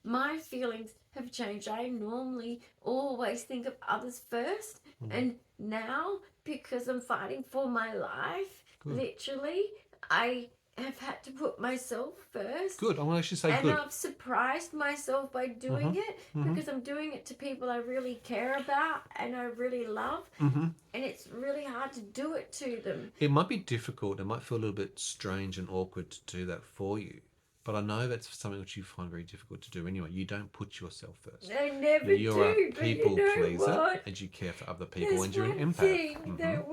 my feelings have changed. I normally always think of others first, and now because I'm fighting for my life, literally, I have had to put myself first. Good. I'm going to actually say good. And I've surprised myself by doing it because I'm doing it to people I really care about and I really love. And it's really hard to do it to them. It might be difficult. It might feel a little bit strange and awkward to do that for you. But I know that's something which you find very difficult to do anyway. You don't put yourself first. I never do. You're a people pleaser, what? and you care for other people, There's and you're an one empath. thing that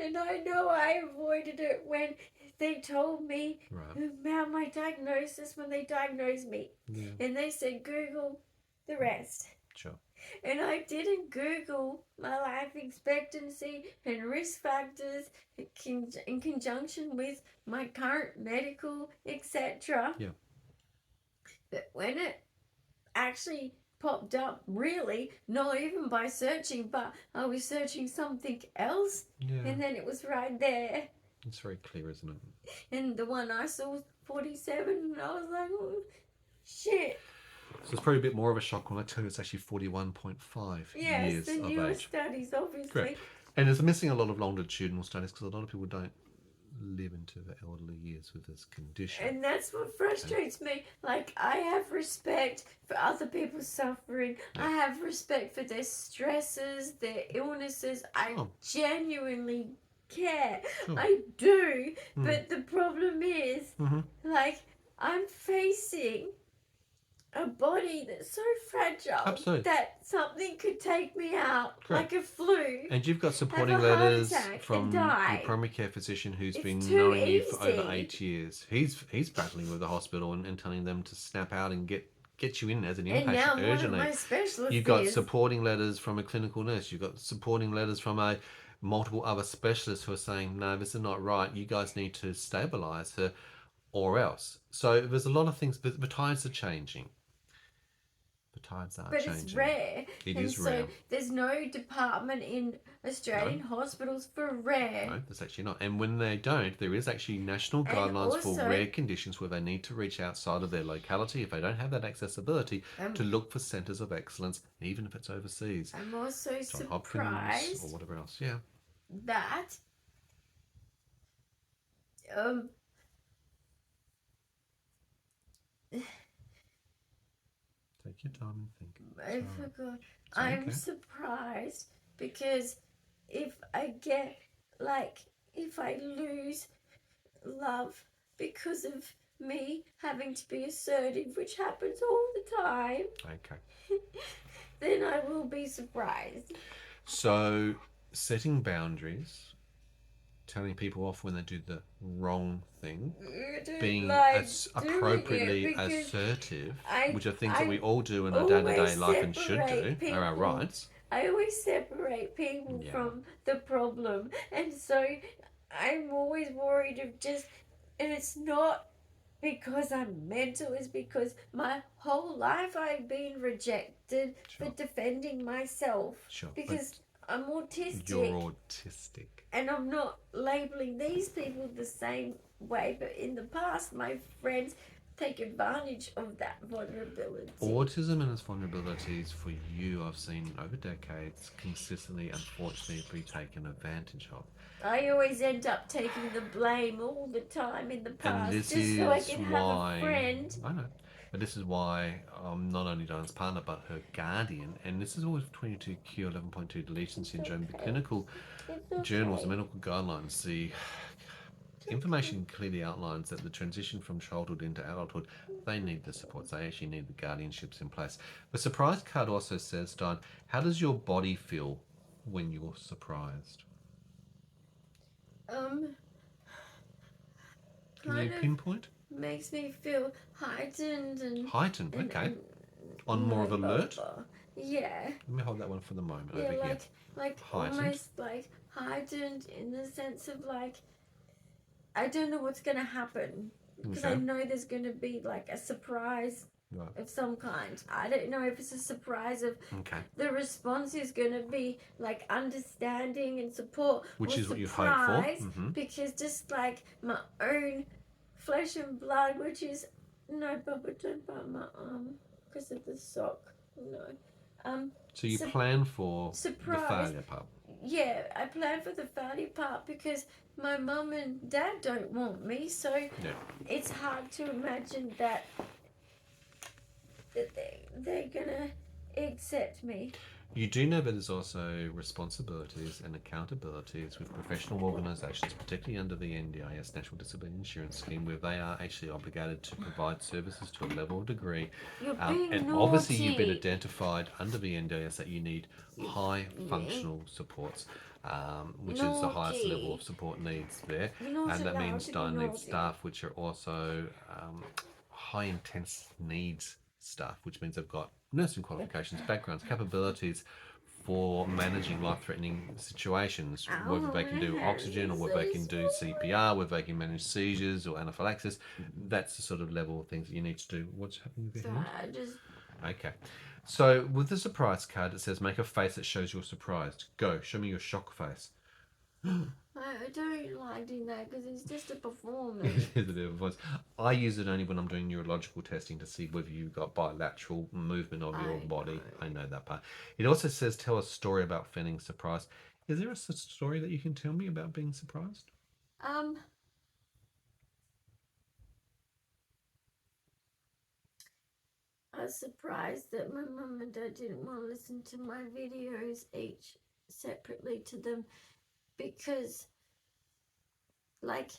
and I know I avoided it when they told me about my diagnosis when they diagnosed me. And they said, Google the rest. Sure. And I didn't Google my life expectancy and risk factors in conjunction with my current medical, etc. Yeah. But when it actually popped up, really, not even by searching, but I was searching something else, and then it was right there. It's very clear, isn't it? And the one I saw was 47, and I was like, oh, shit. So it's probably a bit more of a shock when I tell you it's actually 41.5 years the of newer age. studies, obviously. Correct. And it's missing a lot of longitudinal studies because a lot of people don't live into the elderly years with this condition. And that's what frustrates me. Like, I have respect for other people's suffering. I have respect for their stresses, their illnesses. I genuinely care. I do. But the problem is, like, I'm facing a body that's so fragile that something could take me out like a flu. And you've got supporting letters from your primary care physician who's been knowing you for over 8 years. He's battling with the hospital and telling them to snap out and get you in as an inpatient urgently. You've got supporting letters from a clinical nurse. You've got supporting letters from multiple other specialists who are saying, no, this is not right. You guys need to stabilise her or else. So there's a lot of things, but the tides are changing. The tides are changing. But it's rare. It is rare. So there's no department in Australian hospitals for rare. No, there's actually not. And when they don't, there is actually national guidelines for rare conditions where they need to reach outside of their locality if they don't have that accessibility to look for centres of excellence, even if it's overseas. I'm also John surprised Hopkins or whatever else. Yeah. That Take your time and think. I forgot. I'm surprised because if I lose love because of me having to be assertive, which happens all the time, then I will be surprised. So, setting boundaries, telling people off when they do the wrong thing, being appropriately assertive, which are things that we all do in our day-to-day life and should do, are our rights. I always separate people from the problem, and so I'm always worried of and it's not because I'm mental, it's because my whole life I've been rejected for defending myself. Because I'm autistic. You're autistic. And I'm not labeling these people the same way, but in the past, my friends, take advantage of that vulnerability. Autism and its vulnerabilities for you, I've seen over decades, consistently, unfortunately, be taken advantage of. I always end up taking the blame all the time in the past, this just so I is can why, have a friend. I know, but this is why not only Dyan's partner, but her guardian, and this is always 22q11.2 deletion syndrome, the Okay. clinical It's okay. journals, the medical guidelines, the information clearly outlines that the transition from childhood into adulthood, they need the supports. They actually need the guardianships in place. The surprise card also says, Dyan, how does your body feel when you're surprised? Can you pinpoint? Makes me feel heightened and okay. On more of alert? Yeah. Let me hold that one for the moment Yeah, over here. like Heightened. almost like heightened in the sense of like I don't know what's gonna happen because I know there's gonna be like a surprise of some kind. I don't know if it's a surprise of the response is gonna be like understanding and support, which is what you hope for. Because just like my own flesh and blood, which is no, Bubba, don't bite my arm because of the sock. No. So you plan for the failure part. Yeah, I plan for the failure part because my mum and dad don't want me, so it's hard to imagine that they're gonna accept me. You do know that there's also responsibilities and accountabilities with professional organisations, particularly under the NDIS, National Disability Insurance Scheme, where they are actually obligated to provide services to a level of degree. And obviously you've been identified under the NDIS that you need high functional supports, which is the highest level of support needs there. And that means Dyan needs staff which are also high intense needs staff, which means they've got nursing qualifications, backgrounds, capabilities for managing life-threatening situations, whether they can do oxygen or whether they can do CPR, whether they can manage seizures or anaphylaxis. That's the sort of level of things that you need to do. What's happening with your hand? Okay. So with the surprise card, it says make a face that shows you're surprised. Go, show me your shock face. I don't like doing that because it's just a performance. It is a bit of a voice. I use it only when I'm doing neurological testing to see whether you've got bilateral movement of your body. I know that part. It also says tell a story about feeling surprised. Is there a story that you can tell me about being surprised? I was surprised that my mum and dad didn't want to listen to my videos each separately to them because like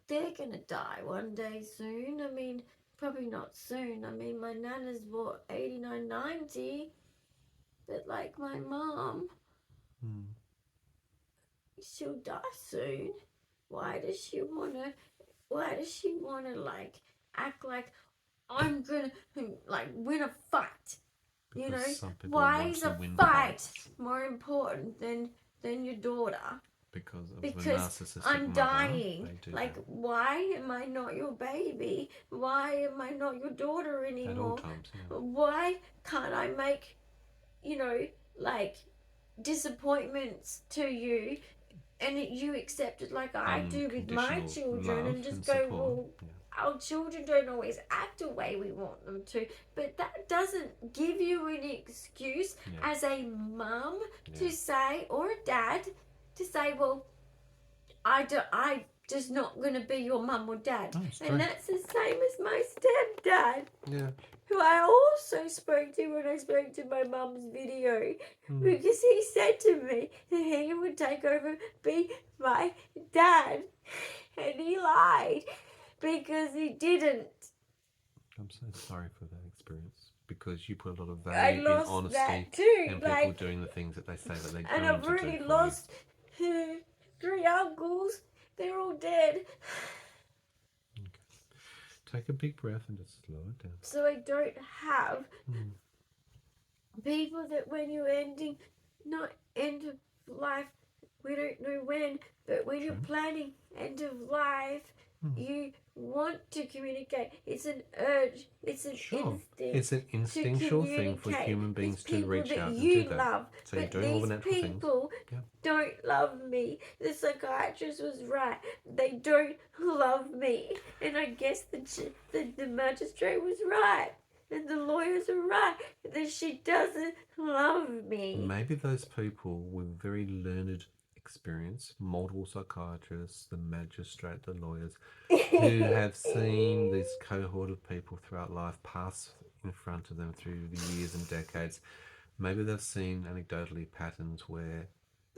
they're gonna die one day soon. I mean, probably not soon. I mean, my nana's what, 89, 90, but like my mom, she'll die soon. Why does she wanna like act like I'm gonna like win a fight? You know, why is a fight more important than your daughter? Because of the narcissistic I'm mother, dying. Like, why am I not your baby? Why am I not your daughter anymore? At all times, yeah. Why can't I make, like disappointments to you and you accept it like I do with my children and just go, well, our children don't always act the way we want them to, but that doesn't give you an excuse as a mum to say, or a dad to say, well, I just not going to be your mum or dad. And that's the same as my stepdad. Yeah. Who I also spoke to when I spoke to my mum's video. Because he said to me that he would take over, be my dad. And he lied because he didn't. I'm so sorry for that experience. Because you put a lot of value in honesty and people doing the things that they say that they're going to do. And I've already lost 3 uncles. They're all dead. Okay. Take a big breath and just slow it down. So I don't have people that when you're ending, not end of life, we don't know when, but when you're planning end of life, You want to communicate. It's an urge. It's an Sure. instinct. It's an instinctual thing for communicate human beings with to people reach that out and you do that. love, So you're but doing all the these natural things. people Yeah. don't love me. The psychiatrist was right. They don't love me, and I guess the magistrate was right, and the lawyers are right that she doesn't love me. Maybe those people with very learned experience, multiple psychiatrists, the magistrate, the lawyers, who have seen this cohort of people throughout life pass in front of them through the years and decades. Maybe they've seen anecdotally patterns where,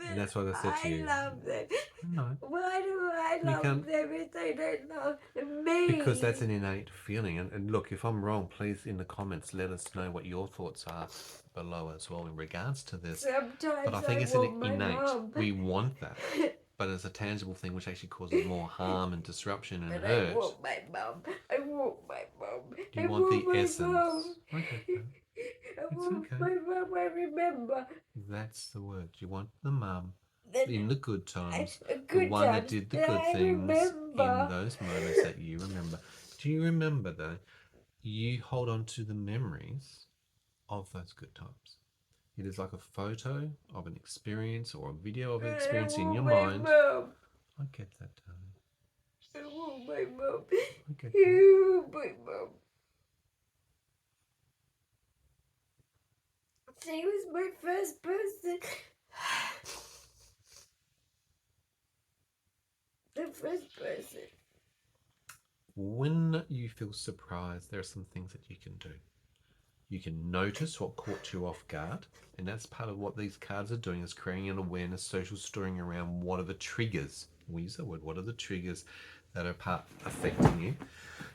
and that's what I said to you. I love them. No. Why do I You love can't- them if they don't love me? Because that's an innate feeling. And look, if I'm wrong, please in the comments let us know what your thoughts are below as well in regards to this. Sometimes But I think it's want my innate. mum. We want that. But it's a tangible thing which actually causes more harm and disruption and But hurt. I want my mum. I want my mum. You want the my essence. Mum. Okay. I It's want okay. my mum. I remember. That's the word. You want the mum That in the good times. good The one that times did the that good I things remember. in those moments that you remember. Do you remember though? You hold on to the memories of those good times. It is like a photo of an experience or a video of an experience in your mind. Mum. I get that, darling. I want my mum. I get that. You, my mum. She was my first person. The first person. When you feel surprised, there are some things that you can do. You can notice what caught you off guard, and that's part of what these cards are doing, is creating an awareness, social storing around what are the triggers. We use that word. What are the triggers that are affecting you?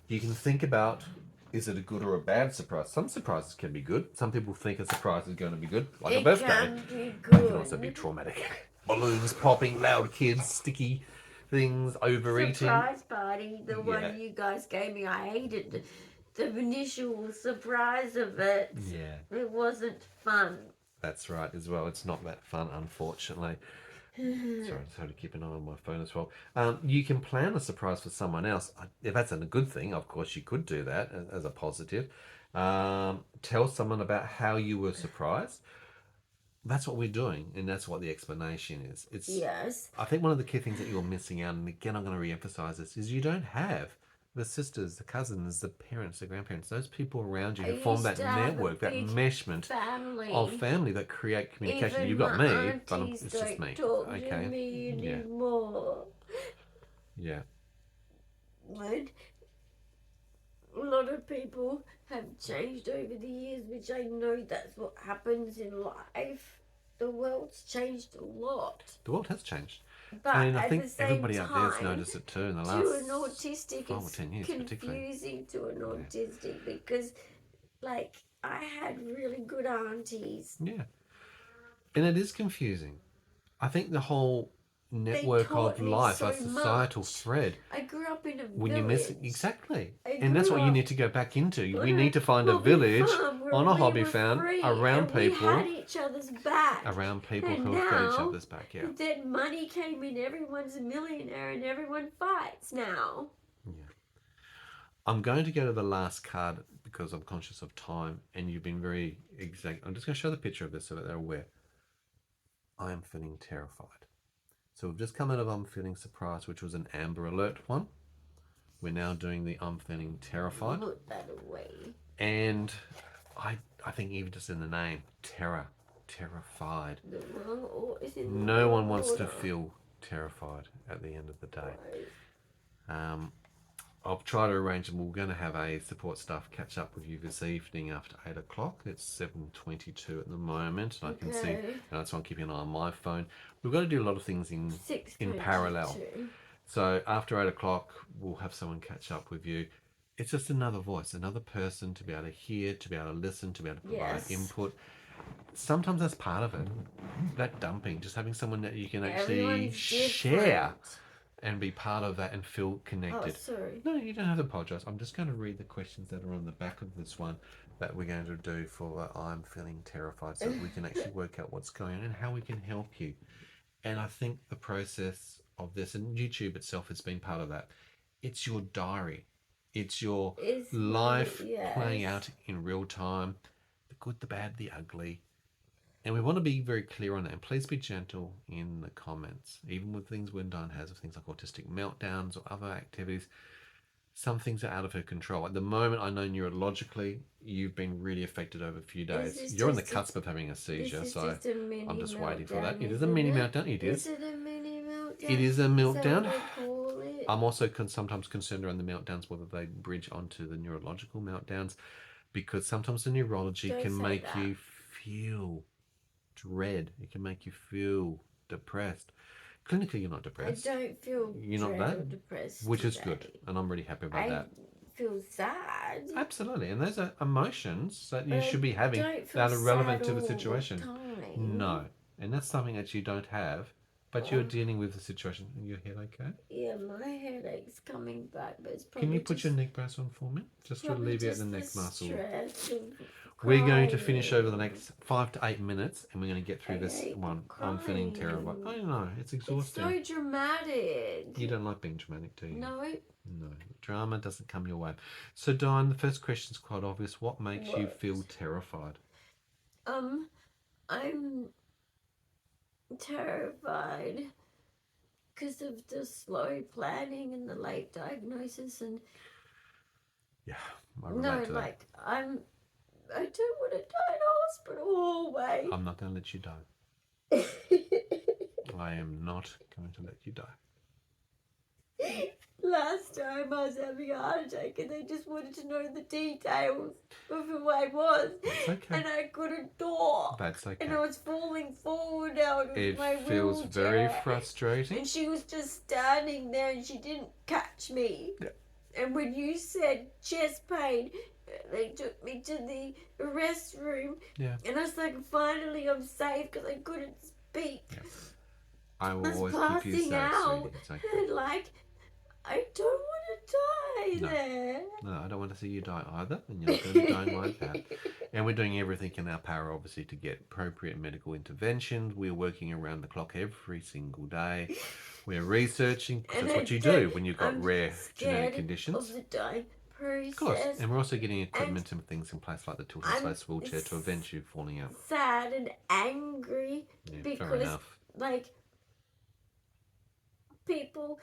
You can think about, is it a good or a bad surprise? Some surprises can be good. Some people think a surprise is going to be good, like a birthday. Can be It good. can also be traumatic. Balloons popping, loud kids, sticky things, overeating. Surprise party, the one you guys gave me, I hated the initial surprise of it. Yeah. It wasn't fun. That's right as well. It's not that fun, unfortunately. Sorry, I just have to keep an eye on my phone as well. You can plan a surprise for someone else. If that's a good thing, of course, you could do that as a positive. Tell someone about how you were surprised. That's what we're doing, and that's what the explanation is. It's Yes. I think one of the key things that you're missing out, and again, I'm going to re-emphasize this, is you don't have the sisters, the cousins, the parents, the grandparents, those people around you who form that network, that meshment of family that create communication. Even You've got my me, but aunties it's just me. Talk Okay. To me anymore. Yeah. And a lot of people have changed over the years, which I know that's what happens in life. The world's changed a lot. The world has changed. But and I at think the same everybody time, out there's noticed it too in the last to an autistic, 5 or 10 years, it's particularly. confusing to an autistic because, like, I had really good aunties. Yeah. And it is confusing. I think the whole network of life, a societal thread. I grew up in a village. When you miss it, exactly. And that's what you need to go back into. We need to find a village on a hobby farm around people. We had each other's back. Around people who have got each other's back, yeah. Then money came in, everyone's a millionaire and everyone fights now. Yeah. I'm going to go to the last card because I'm conscious of time and you've been very exact. I'm just going to show the picture of this so that they're aware. I am feeling terrified. So we've just come out of I'm feeling surprised, which was an Amber Alert one. We're now doing the I'm feeling terrified. Put that away. And I think even just in the name, terror, terrified. No one wants to feel terrified at the end of the day. I'll try to arrange, and we're going to have a support staff catch up with you this evening after 8 o'clock. It's 7:22 at the moment, and I can see, and that's why I'm keeping an eye on my phone. We've got to do a lot of things in parallel. So after 8 o'clock, we'll have someone catch up with you. It's just another voice, another person to be able to hear, to be able to listen, to be able to provide input. Sometimes that's part of it. That dumping, just having someone that you can actually share and be part of that and feel connected. Oh, sorry. No, you don't have to apologize. I'm just going to read the questions that are on the back of this one that we're going to do for I'm feeling terrified, so that we can actually work out what's going on and how we can help you. And I think the process of this, and YouTube itself has been part of that, It's your diary. It's your It's life yes. playing out in real time. The good, the bad, the ugly. And we want to be very clear on that. And please be gentle in the comments. Even with things when Dyan has, of things like autistic meltdowns or other activities, some things are out of her control. At the moment, I know neurologically, you've been really affected over a few days. You're on the cusp of having a seizure, so I'm just waiting for that. It is a mini meltdown. It is. Is it a mini meltdown? It is a meltdown. Is that what they call it? I'm also sometimes concerned around the meltdowns, whether they bridge onto the neurological meltdowns, because sometimes the neurology Don't can say make that. you feel dread. It can make you feel depressed. Clinically, you're not I depressed. don't feel You're not dread that, or depressed which is today. good, and I'm really happy about I that. feel sad. Absolutely, and those are emotions that you But should be having don't feel that are relevant sad to the all situation. time. No, and that's something that you don't have, but you're dealing with the situation. Your head okay? Yeah, my headache's coming back, but it's probably Can you put just, your neck brace on for me, just to probably alleviate just the neck the muscle? stress of We're going to finish over the crying. next 5 to 8 minutes, and we're going to get through I this hate one. I'm feeling terrible. I crying. know, it's It's exhausting. so dramatic. You don't like being dramatic, do you? No. No, drama doesn't come your way. So, Dyan, the first question's quite obvious. What makes you What? feel terrified? I'm terrified because of the slow planning and the late diagnosis and Yeah, I relate to that. like I don't want to die in hospital always. I'm not going to let you die. I am not going to let you die. Last time I was having a heart attack and they just wanted to know the details of who I was. It's okay. And I couldn't talk. That's okay. And I was falling forward out of my It feels wheelchair. very frustrating. And she was just standing there and she didn't catch me. Yeah. And when you said chest pain, they took me to the restroom. Yeah. And I was like, finally I'm safe because I couldn't speak. Yeah. I will I was always keep you passing safe, out. sweetie. It's okay. And like, I don't want to die No. there. No, I don't want to see you die either, and you're not going to be dying like that. And we're doing everything in our power, obviously, to get appropriate medical interventions. We're working around the clock every single day. We're researching, because that's what you do when you've got rare genetic conditions. Of the dying process. Of course, and we're also getting equipment and things in place like the tilted I'm space wheelchair to prevent you falling out. Sad and angry Yeah, fair because, enough. like, people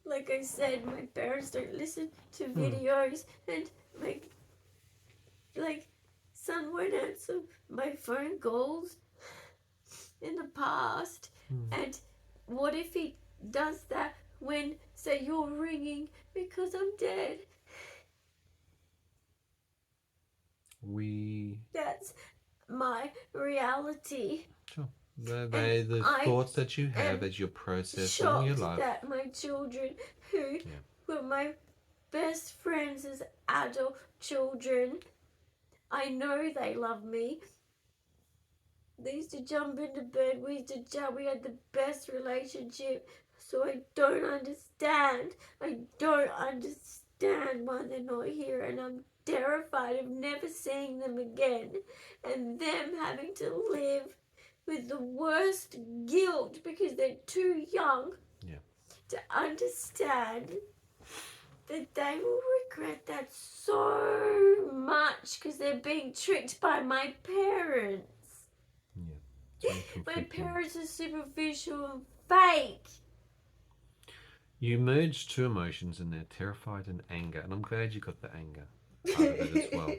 like I said, my parents don't listen to videos, and like son won't answer my phone calls in the past. And what if he does that when, say, you're ringing because I'm dead? That's my reality. Sure. They're the thoughts that you have as you're processing your life. That my children, who were my best friends as adult children, I know they love me. They used to jump into bed. We used to jump. We had the best relationship. So I don't understand. I don't understand why they're not here, and I'm terrified of never seeing them again, and them having to live with the worst guilt because they're too young to understand that they will regret that so much because they're being tricked by my parents. My parents are superficial and fake. You merge two emotions in there, terrified and anger, and I'm glad you got the anger part of it as well.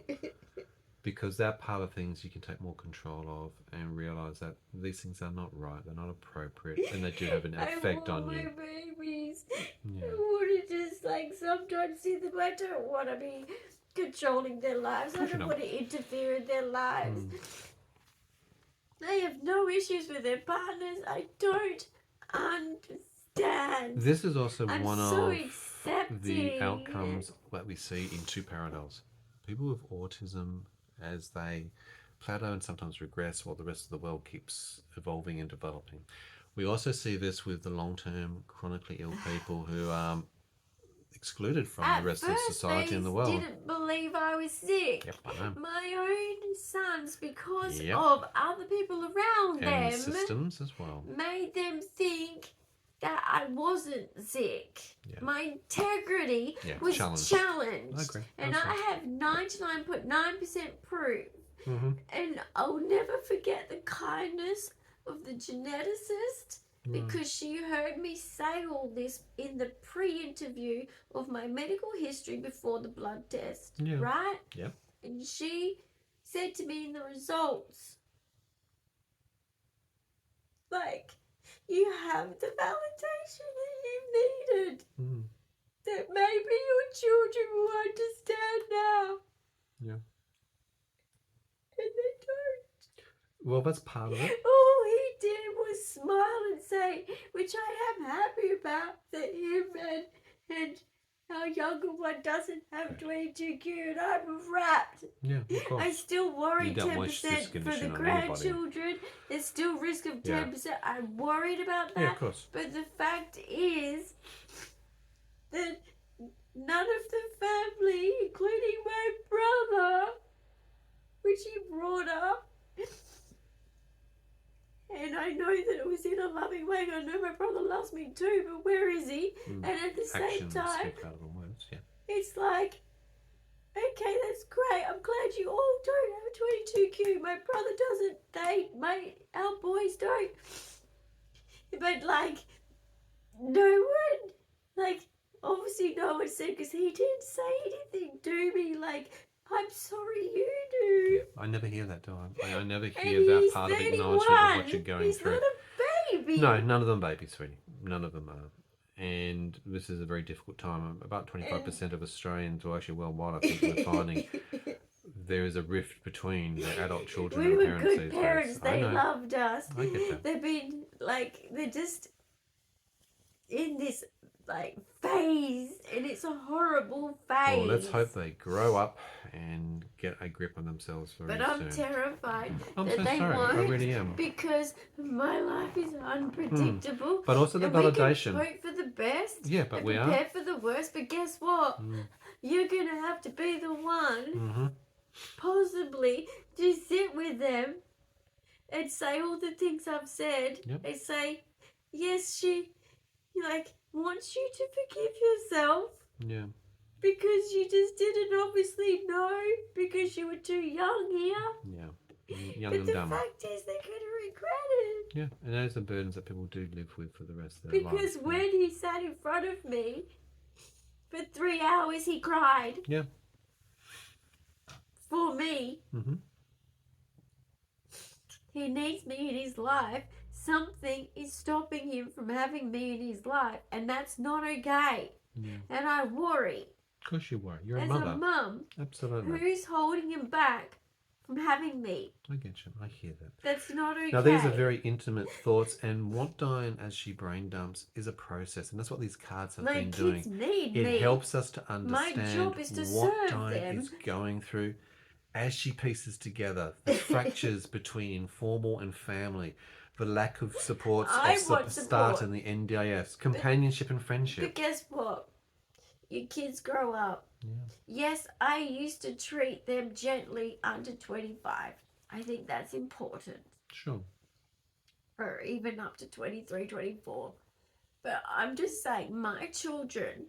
Because that part of things you can take more control of and realise that these things are not right, they're not appropriate, and they do have an effect on you. I want my babies. Yeah. I want to just sometimes see them. I don't want to be controlling their lives. I don't want to interfere in their lives. They have no issues with their partners. I don't understand. This is also one so of the outcomes that we see in two parallels. People with autism, as they plateau and sometimes regress while the rest of the world keeps evolving and developing. We also see this with the long-term chronically ill people who are excluded from the rest of society and the world. They didn't believe I was sick. Yep, I know. My own sons, because of other people around them, and systems as well, made them think that I wasn't sick. Yeah. My integrity Yeah, was challenged. challenged. I agree. And That's I have 99.9% proof. Mm-hmm. And I'll never forget the kindness of the geneticist, because she heard me say all this in the pre-interview of my medical history before the blood test. Yeah. Right? Yep. And she said to me in the results, like, you have the validation that you needed. Mm. That maybe your children will understand now. Yeah. And they don't. Well, that's part of it. All he did was smile and say, which I am happy about, that him and our younger one doesn't have 22q, and I'm wrapped. Yeah, of course. I still worry You don't wish this 10% for the condition on grandchildren. There's still risk of 10%. I'm worried about that. Yeah, of course. But the fact is that none of the family, including my brother, which he brought up, and I know that it was in a loving way. I know my brother loves me too, but where is he? And at the same time, speak louder than words. Yeah. it's like, okay, that's great. I'm glad you all don't have a 22q. My brother doesn't. Our boys don't. But like, no one, like, obviously no one said, because he didn't say anything to me. Like, I'm sorry, you do. I never hear that, do I? I never And hear that he's part of 31. acknowledgement of what you're going He's through. not a baby. No, none of them babies, sweetie. None of them are. And this is a very difficult time. About 25% of Australians, or actually worldwide, I think we're finding there is a rift between the adult children We and were parents good these parents. days. I They know. loved us. I get that. They've been like, they're just in this like phase, and it's a horrible phase. Well, let's hope they grow up and get a grip on themselves very But I'm soon. terrified I'm that so they sorry. won't, I really am. because my life is unpredictable. But also the and validation. We can hope for the best. Yeah, but and we are. prepare for the worst. But guess what? You're gonna have to be the one, Mm-hmm. possibly, to sit with them and say all the things I've said. Yep. And say, yes, she like wants you to forgive yourself. Yeah. Because you just didn't obviously know, because you were too young here. Yeah. Young But and the dumb. fact is, they're going to regret it. Yeah, and those are burdens that people do live with for the rest of their lives. Because when he sat in front of me for 3 hours, he cried. Yeah. For me. Mm-hmm. He needs me in his life. Something is stopping him from having me in his life, and that's not okay. Yeah. And I worry. Of course you were. You're a As mother. a mum, Absolutely. who's holding him back from having me? I get you. I hear that. That's not okay. Now, these are very intimate thoughts, and what Dyan, as she brain dumps, is a process, and that's what these cards have My been kids doing. need It me. helps us to understand job is to what serve Dyan them. is going through as she pieces together the fractures between informal and family, the lack of supports of start and the NDIS, companionship and friendship. But guess what? Your kids grow up. Yeah. Yes, I used to treat them gently under 25. I think that's important. Sure. Or even up to 23, 24. But I'm just saying, my children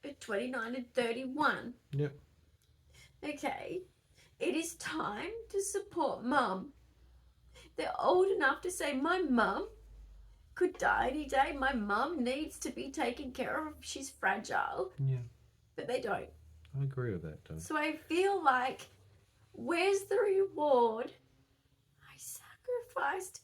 are 29 and 31. Yep. Okay. It is time to support mum. They're old enough to say, my mum could die any day. My mum needs to be taken care of. She's fragile. Yeah. But they don't. I agree with that, Dyan. So I feel like, where's the reward? I sacrificed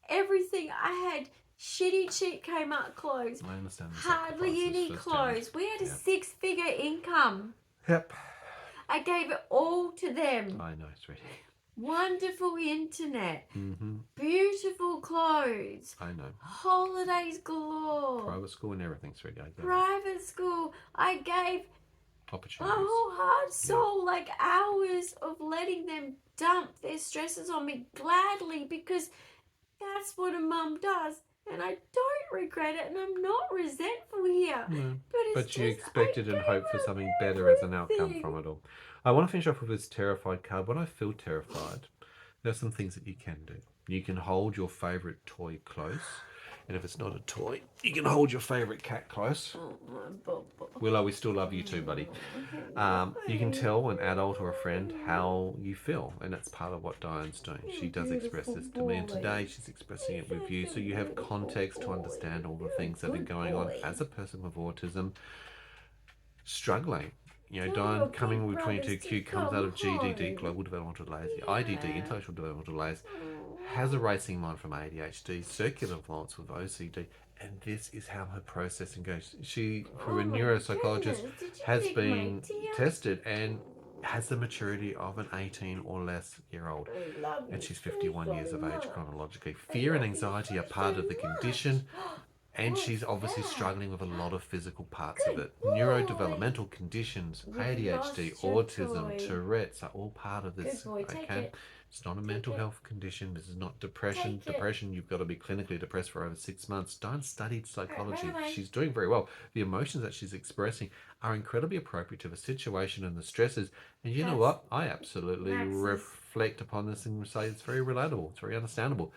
everything. I had shitty cheap Kmart clothes. I understand. The Hardly sacrifices any firsthand. clothes. We had a Yep. 6-figure income. Yep. I gave it all to them. I know, sweetie. Wonderful internet. Mm-hmm. Beautiful clothes. I know. Holidays galore. Private school and everything, sweetie. I get it. Private school. I gave my Opportunities. whole heart, soul, like hours of letting them dump their stresses on me gladly, because that's what a mum does. And I don't regret it, and I'm not resentful here. No. But But you just, expected I and gave hoped for them something better as an outcome everything. from it all. I want to finish off with this terrified card. When I feel terrified, there are some things that you can do. You can hold your favourite toy close. And if it's not a toy, you can hold your favourite cat close. Oh, my bubba. Willow, we still love you too, buddy. You can tell an adult or a friend how you feel, and that's part of what Dyan's doing. She does express this to me, and today she's expressing it with you, so you have context to understand all the things that are going on as a person with autism, struggling. You know, Dyan coming with 22Q comes out of GDD, Global Developmental Delays, the IDD, Intellectual Developmental Delays, has a racing mind from ADHD, circular violence with OCD, and this is how her processing goes. She, through a neuropsychologist, has been tested and has the maturity of an 18 or less year old. And she's 51 years of age chronologically. Fear and anxiety are part of the condition, and she's obviously struggling with a lot of physical parts of it. Neurodevelopmental conditions, ADHD, autism, Tourette's are all part of this. Okay? It's not a mental health condition. This is not depression. Depression, you've got to be clinically depressed for over 6 months. Dyan studied psychology. She's doing very well. The emotions that she's expressing are incredibly appropriate to the situation and the stresses. And you know what? I absolutely reflect upon this and say it's very relatable. It's very understandable.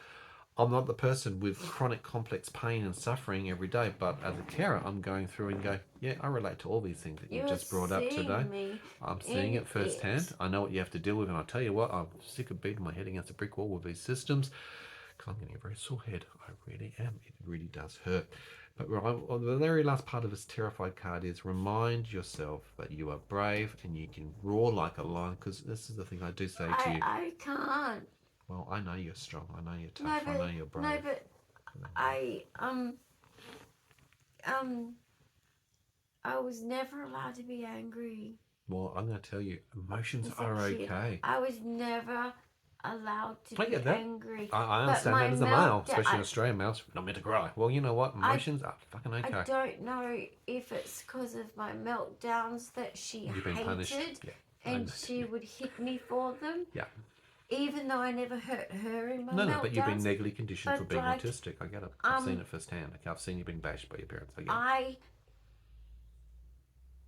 I'm not the person with chronic complex pain and suffering every day, but as a carer, I'm going through and go, yeah, I relate to all these things that you just brought up today. I'm seeing it firsthand. I know what you have to deal with, and I'll tell you what, I'm sick of beating my head against a brick wall with these systems. I'm getting a very sore head. I really am. It really does hurt. But the very last part of this terrified card is remind yourself that you are brave and you can roar like a lion, because this is the thing I do say to you. I can't. Well, I know you're strong. I know you're tough. I know you're brave. No, but I was never allowed to be angry. Well, I'm going to tell you, emotions are okay. I was never allowed to be angry. I understand that as a male, especially an Australian male, not meant to cry. Well, you know what? Emotions are fucking okay. I don't know if it's because of my meltdowns that she hated, and she would hit me for them. Yeah. Even though I never hurt her in my meltdowns. No, but you've been negatively conditioned for being autistic. I get it. I've seen it firsthand. I've seen you being bashed by your parents. I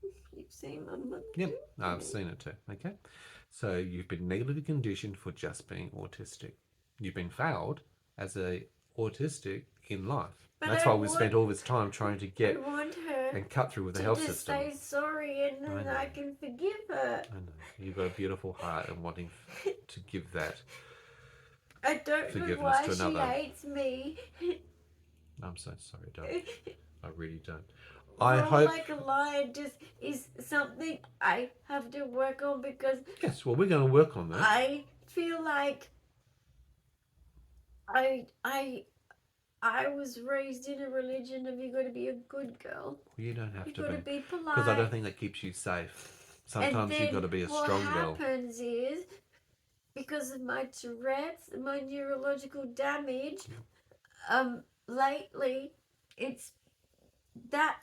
get it. You've seen my mother. Yep, I've seen it too. Okay, so you've been negatively conditioned for just being autistic. You've been failed as a autistic in life. That's why we spent all this time trying to get and cut through with the health system. Say sorry, and then I can forgive her. I know you've got a beautiful heart and wanting to give that. I don't know why she hates me. I'm so sorry, don't. I really don't. I hope like a lion just is something I have to work on, because yes, well, we're going to work on that. I feel like I was raised in a religion of you got to be a good girl. Well, you don't have to be. You got to be polite. Because I don't think that keeps you safe. Sometimes you've got to be a strong girl. What happens is, because of my Tourette's, my neurological damage, lately, it's that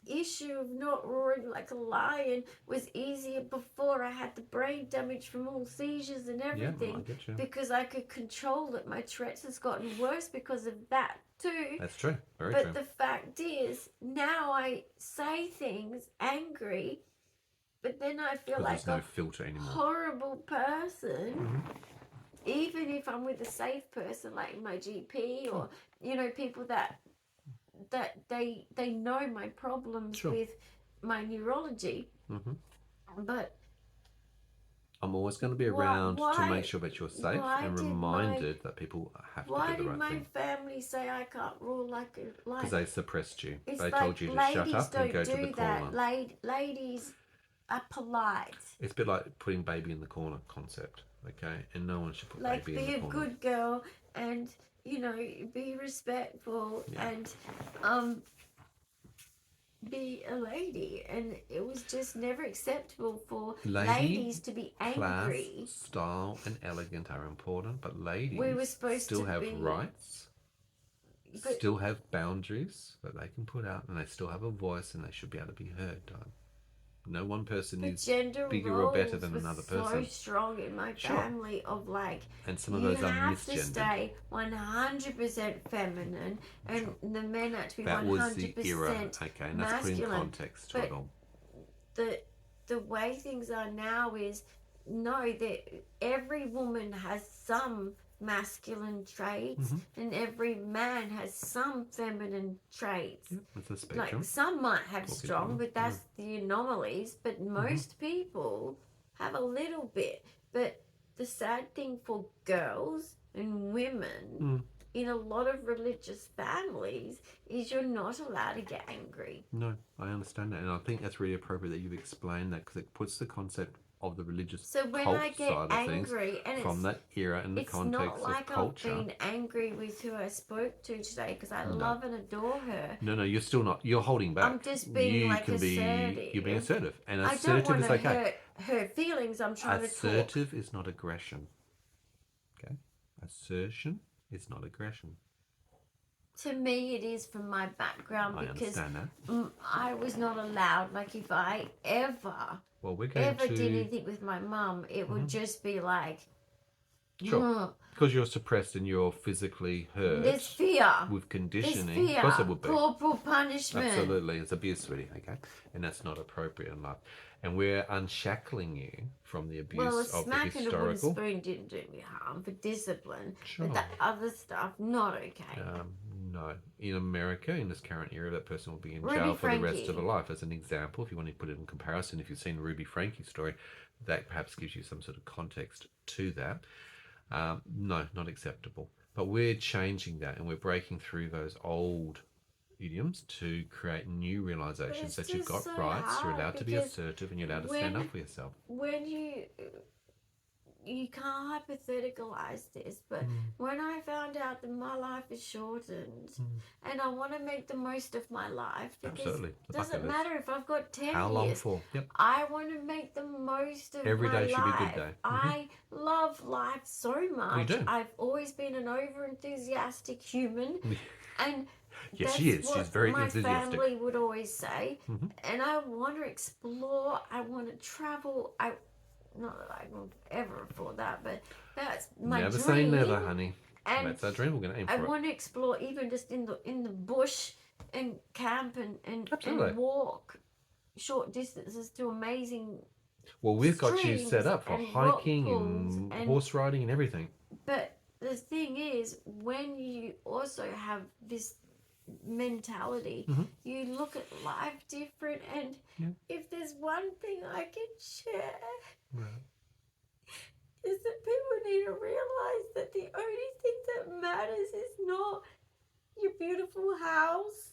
issue of not roaring like a lion was easier before. I had the brain damage from all seizures and everything, because I could control it. My Tourette's has gotten worse because of that too. That's true. Very true. But the fact is, now I say things angry, but then I feel like no filter anymore. Horrible person. Even if I'm with a safe person like my GP or people that they know my problems with my neurology. But I'm always going to be around to make sure that you're safe and reminded that people have to do the right thing. Why did my family say I can't rule like a lion? Because they suppressed you. They told you to shut up and go to the corner. Ladies are polite. It's a bit like putting baby in the corner concept, okay? And no one should put baby in the corner. Be a good girl and be respectful and be a lady, and it was just never acceptable for ladies to be angry. Class, style and elegant are important, but ladies still have rights, still have boundaries that they can put out, and they still have a voice, and they should be able to be heard. No one person is bigger or better than another person. So strong in my family of and some of those are misgendered. You have to stay 100% feminine, and the men have to be 100% that was the era. Okay, and that's putting context to it all. The way things are now is that every woman has some masculine traits, and every man has some feminine traits. Yep, it's a spectrum. Like some might have Talking strong, about, but that's the anomalies. But most people have a little bit. But the sad thing for girls and women in a lot of religious families is you're not allowed to get angry. No, I understand that, and I think that's really appropriate that you've explained that, because it puts the concept of the religious So when cult I get side of angry, things and from that era and the it's context not like of culture. I've been angry with who I spoke to today because I love and adore her. No, you're still not. You're holding back. I'm just being assertive. You're being assertive, and I assertive don't want is to okay. hurt her feelings. I'm trying to talk. Assertive is not aggression. Okay, assertion is not aggression. To me, it is from my background because understand that. I was not allowed. Like if I ever did anything with my mum, it would just be like, sure, because you're suppressed and you're physically hurt. There's fear with conditioning. There's fear. Of course, it would be corporal punishment. Absolutely, it's abuse, sweetie. Okay, and that's not appropriate in life. And we're unshackling you from the abuse of the smacking historical. a wooden spoon didn't do me harm for discipline. Sure. But that other stuff, not okay. No. In America, in this current era, that person will be in Ruby jail for the rest Frankie. of their life. As an example, if you want to put it in comparison, if you've seen Ruby Frankie's story, that perhaps gives you some sort of context to that. No, not acceptable. But we're changing that, and we're breaking through those old idioms to create new realizations that you've got so rights, you're allowed to be because assertive, and you're allowed to stand up for yourself. When you can't hypotheticalize this, but when I found out that my life is shortened and I want to make the most of my life, because Absolutely. it doesn't matter if I've got 10 How long years. for? Yep. I want to make the most of Every my day should life. be a good day. I love life so much. do. I've always been an over-enthusiastic human. And Yes, that's she is. what She's very my enthusiastic. family would always say. And I want to explore. I want to travel. Not that I will ever afford that, but that's my Never dream. say never, honey. And that's our dream. We're going to aim I for it. want to explore even just in the bush and camp and Absolutely. walk short distances to amazing. Well, we've got you streams set up for and rock hiking pools and and- horse riding and everything. But the thing is, when you also have this mentality, you look at life different, and if there's one thing I can share, is that people need to realize that the only thing that matters is not your beautiful house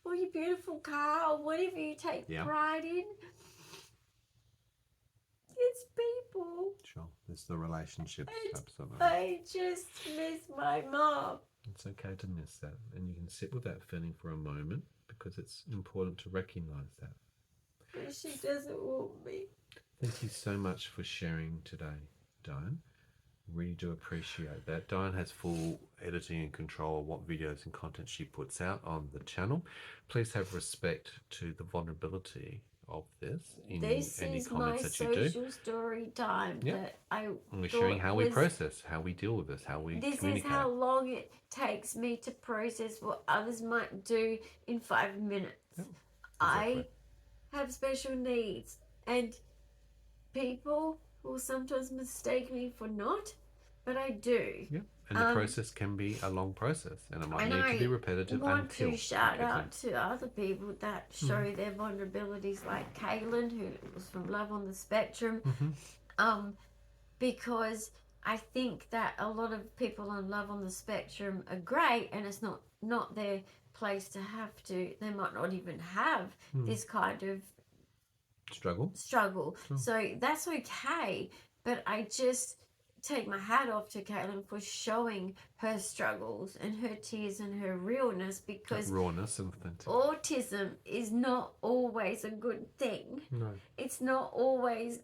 or your beautiful car or whatever you take pride in. It's people. Sure, it's the relationships. Absolutely. I just miss my mom. It's okay to miss that, and you can sit with that feeling for a moment, because it's important to recognize that. But she doesn't want me. Thank you so much for sharing today, Dyan. Really do appreciate that. Dyan has full editing and control of what videos and content she puts out on the channel. Please have respect to the vulnerability of this in any comments that you do. This is my social story time that And we're sharing how we process, how we deal with this, how we This communicate. is how long it takes me to process what others might do in 5 minutes. Yep, I exactly. have special needs, and people will sometimes mistake me for not, but I do. Yeah, and the process can be a long process, and it might And need to be repetitive I want until to shout it gets out to other people that show their vulnerabilities, like Kaylin, who was from Love on the Spectrum, because I think that a lot of people on Love on the Spectrum are great, and it's not their place to have to. They might not even have this kind of struggle. Sure. So that's okay, but I just take my hat off to Caitlin for showing her struggles and her tears and her realness, because That rawness and authentic. autism is not always a good thing. No. It's not always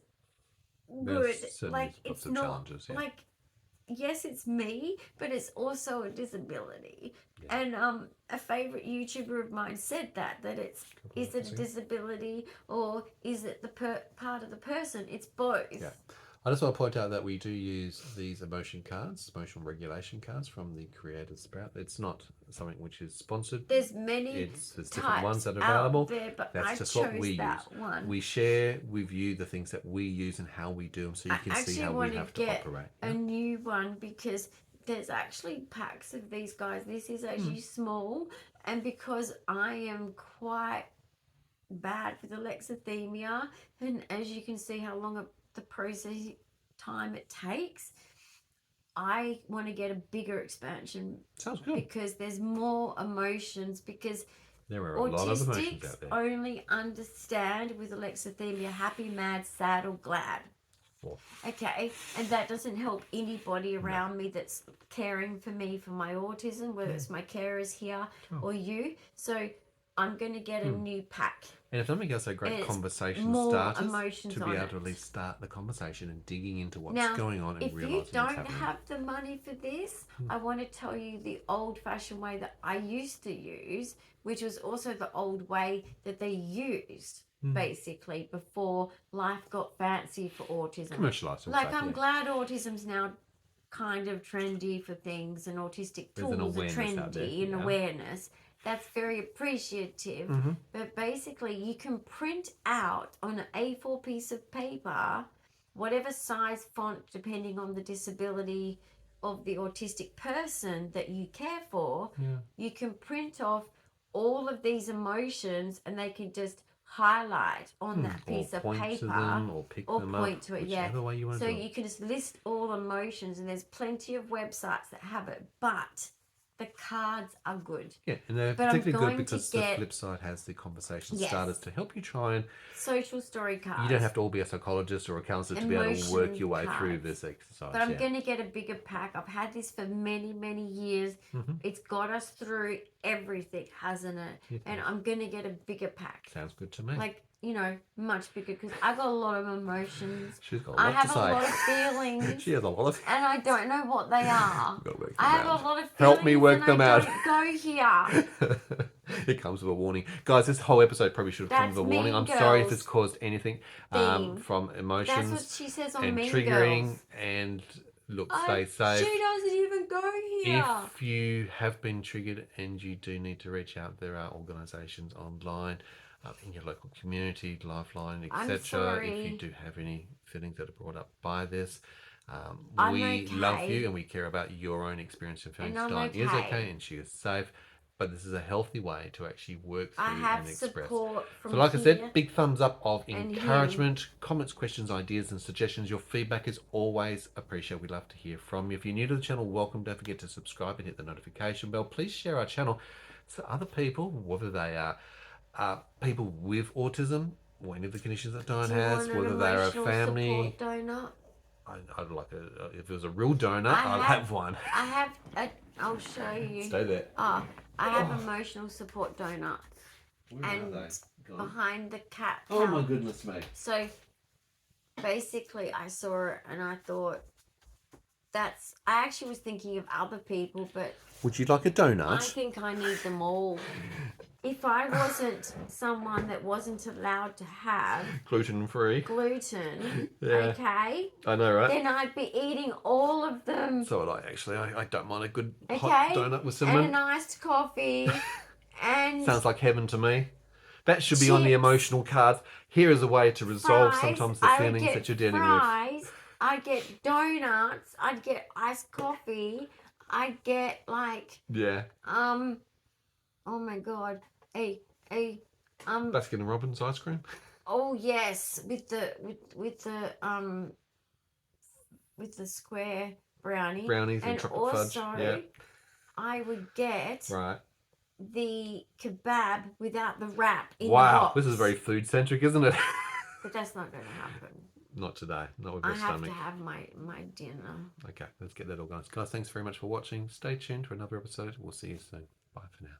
There's good. certainly Like, lots it's of not challenges, yeah. like, yes, it's me, but it's also a disability. Yeah. And a favorite YouTuber of mine said that it's, is it a disability or is it the part of the person? It's both. Yeah. I just want to point out that we do use these emotional regulation cards from the creator's sprout. It's not something which is sponsored. There's many There's different ones that are available. there, but That's I just chose what we that use. one. We share with you the things that we use and how we do them, so you can see how we have to operate. A new one, because there's actually packs of these guys. This is actually small, and because I am quite bad with alexithymia, and as you can see how long the processing time it takes, I want to get a bigger expansion. Sounds good. Because there's more emotions, because there are a lot of emotions out there. Only understand with alexithymia happy, mad, sad, or glad. Four. Okay, and that doesn't help anybody around me that's caring for me for my autism, whether it's my carers here or you. So I'm going to get a new pack. And if nothing else, a great conversation starters to be able to at least start the conversation and digging into what's going on and realizing what's happening. If you don't have the money for this, I want to tell you the old-fashioned way that I used to use, which was also the old way that they used, basically, before life got fancy for autism. Commercialised. Like, I'm glad autism's now kind of trendy for things, and autistic tools are trendy and awareness. That's very appreciative. But basically, you can print out on an A4 piece of paper, whatever size font, depending on the disability of the autistic person that you care for, you can print off all of these emotions, and they can just highlight on that piece of paper to them, or pick them point up, to it. whichever way you want to do it. So you can just list all emotions, and there's plenty of websites that have it, but the cards are good. Yeah, and they're particularly good because the flip side has the conversation starters to help you try and... social story cards. You don't have to all be a psychologist or a counsellor to be able to work your way through this exercise. But I'm going to get a bigger pack. I've had this for many, many years. It's got us through everything, hasn't it? And I'm going to get a bigger pack. Sounds good to me. Like, you know, much bigger, because I got a lot of emotions. She's got a lot I have to say. a lot of feelings. She has a lot of... And I don't know what they are. I have a lot of feelings. Help me work them out. Don't go here. It comes with a warning. Guys, this whole episode probably should have come with a warning. I'm sorry if it's caused anything from emotions. That's what she says on and Mean triggering. Girls. And look, stay safe. She doesn't even go here. If you have been triggered and you do need to reach out, there are organisations online in your local community, Lifeline, etc. If you do have any feelings that are brought up by this, we love you and we care about your own experience and feelings. Dyan is okay and she is safe, but this is a healthy way to actually work through and express. So like I said, big thumbs up of encouragement, comments, questions, ideas and suggestions. Your feedback is always appreciated. We'd love to hear from you. If you're new to the channel, welcome. Don't forget to subscribe and hit the notification bell. Please share our channel so other people, whether they are people with autism or any of the conditions that Dyan has, whether they're a family donor. I'd like if it was a real donut, I'd have one. I'll show you. Stay there. I have emotional support donut. And behind the cat. Oh my goodness me. So basically I saw it and I thought I actually was thinking of other people, but would you like a donut? I think I need them all. If I wasn't someone that wasn't allowed to have gluten-free, okay? I know, right? Then I'd be eating all of them. So would I, actually. I don't mind a good hot donut with cinnamon. And a nice coffee. And sounds like heaven to me. That should be on the emotional cards. Here is a way to resolve sometimes the feelings that you're dealing with. I'd get donuts. I'd get iced coffee. I'd get oh my god, Baskin and Robbins ice cream. Oh yes, with the square brownies and chocolate fudge. Yeah. I would get the kebab without the wrap in the box. box. This is very food centric, isn't it? But that's not going to happen. Not today. Not with your stomach. I have to have my dinner. Okay, let's get that organised. Guys, thanks very much for watching. Stay tuned for another episode. We'll see you soon. Bye for now.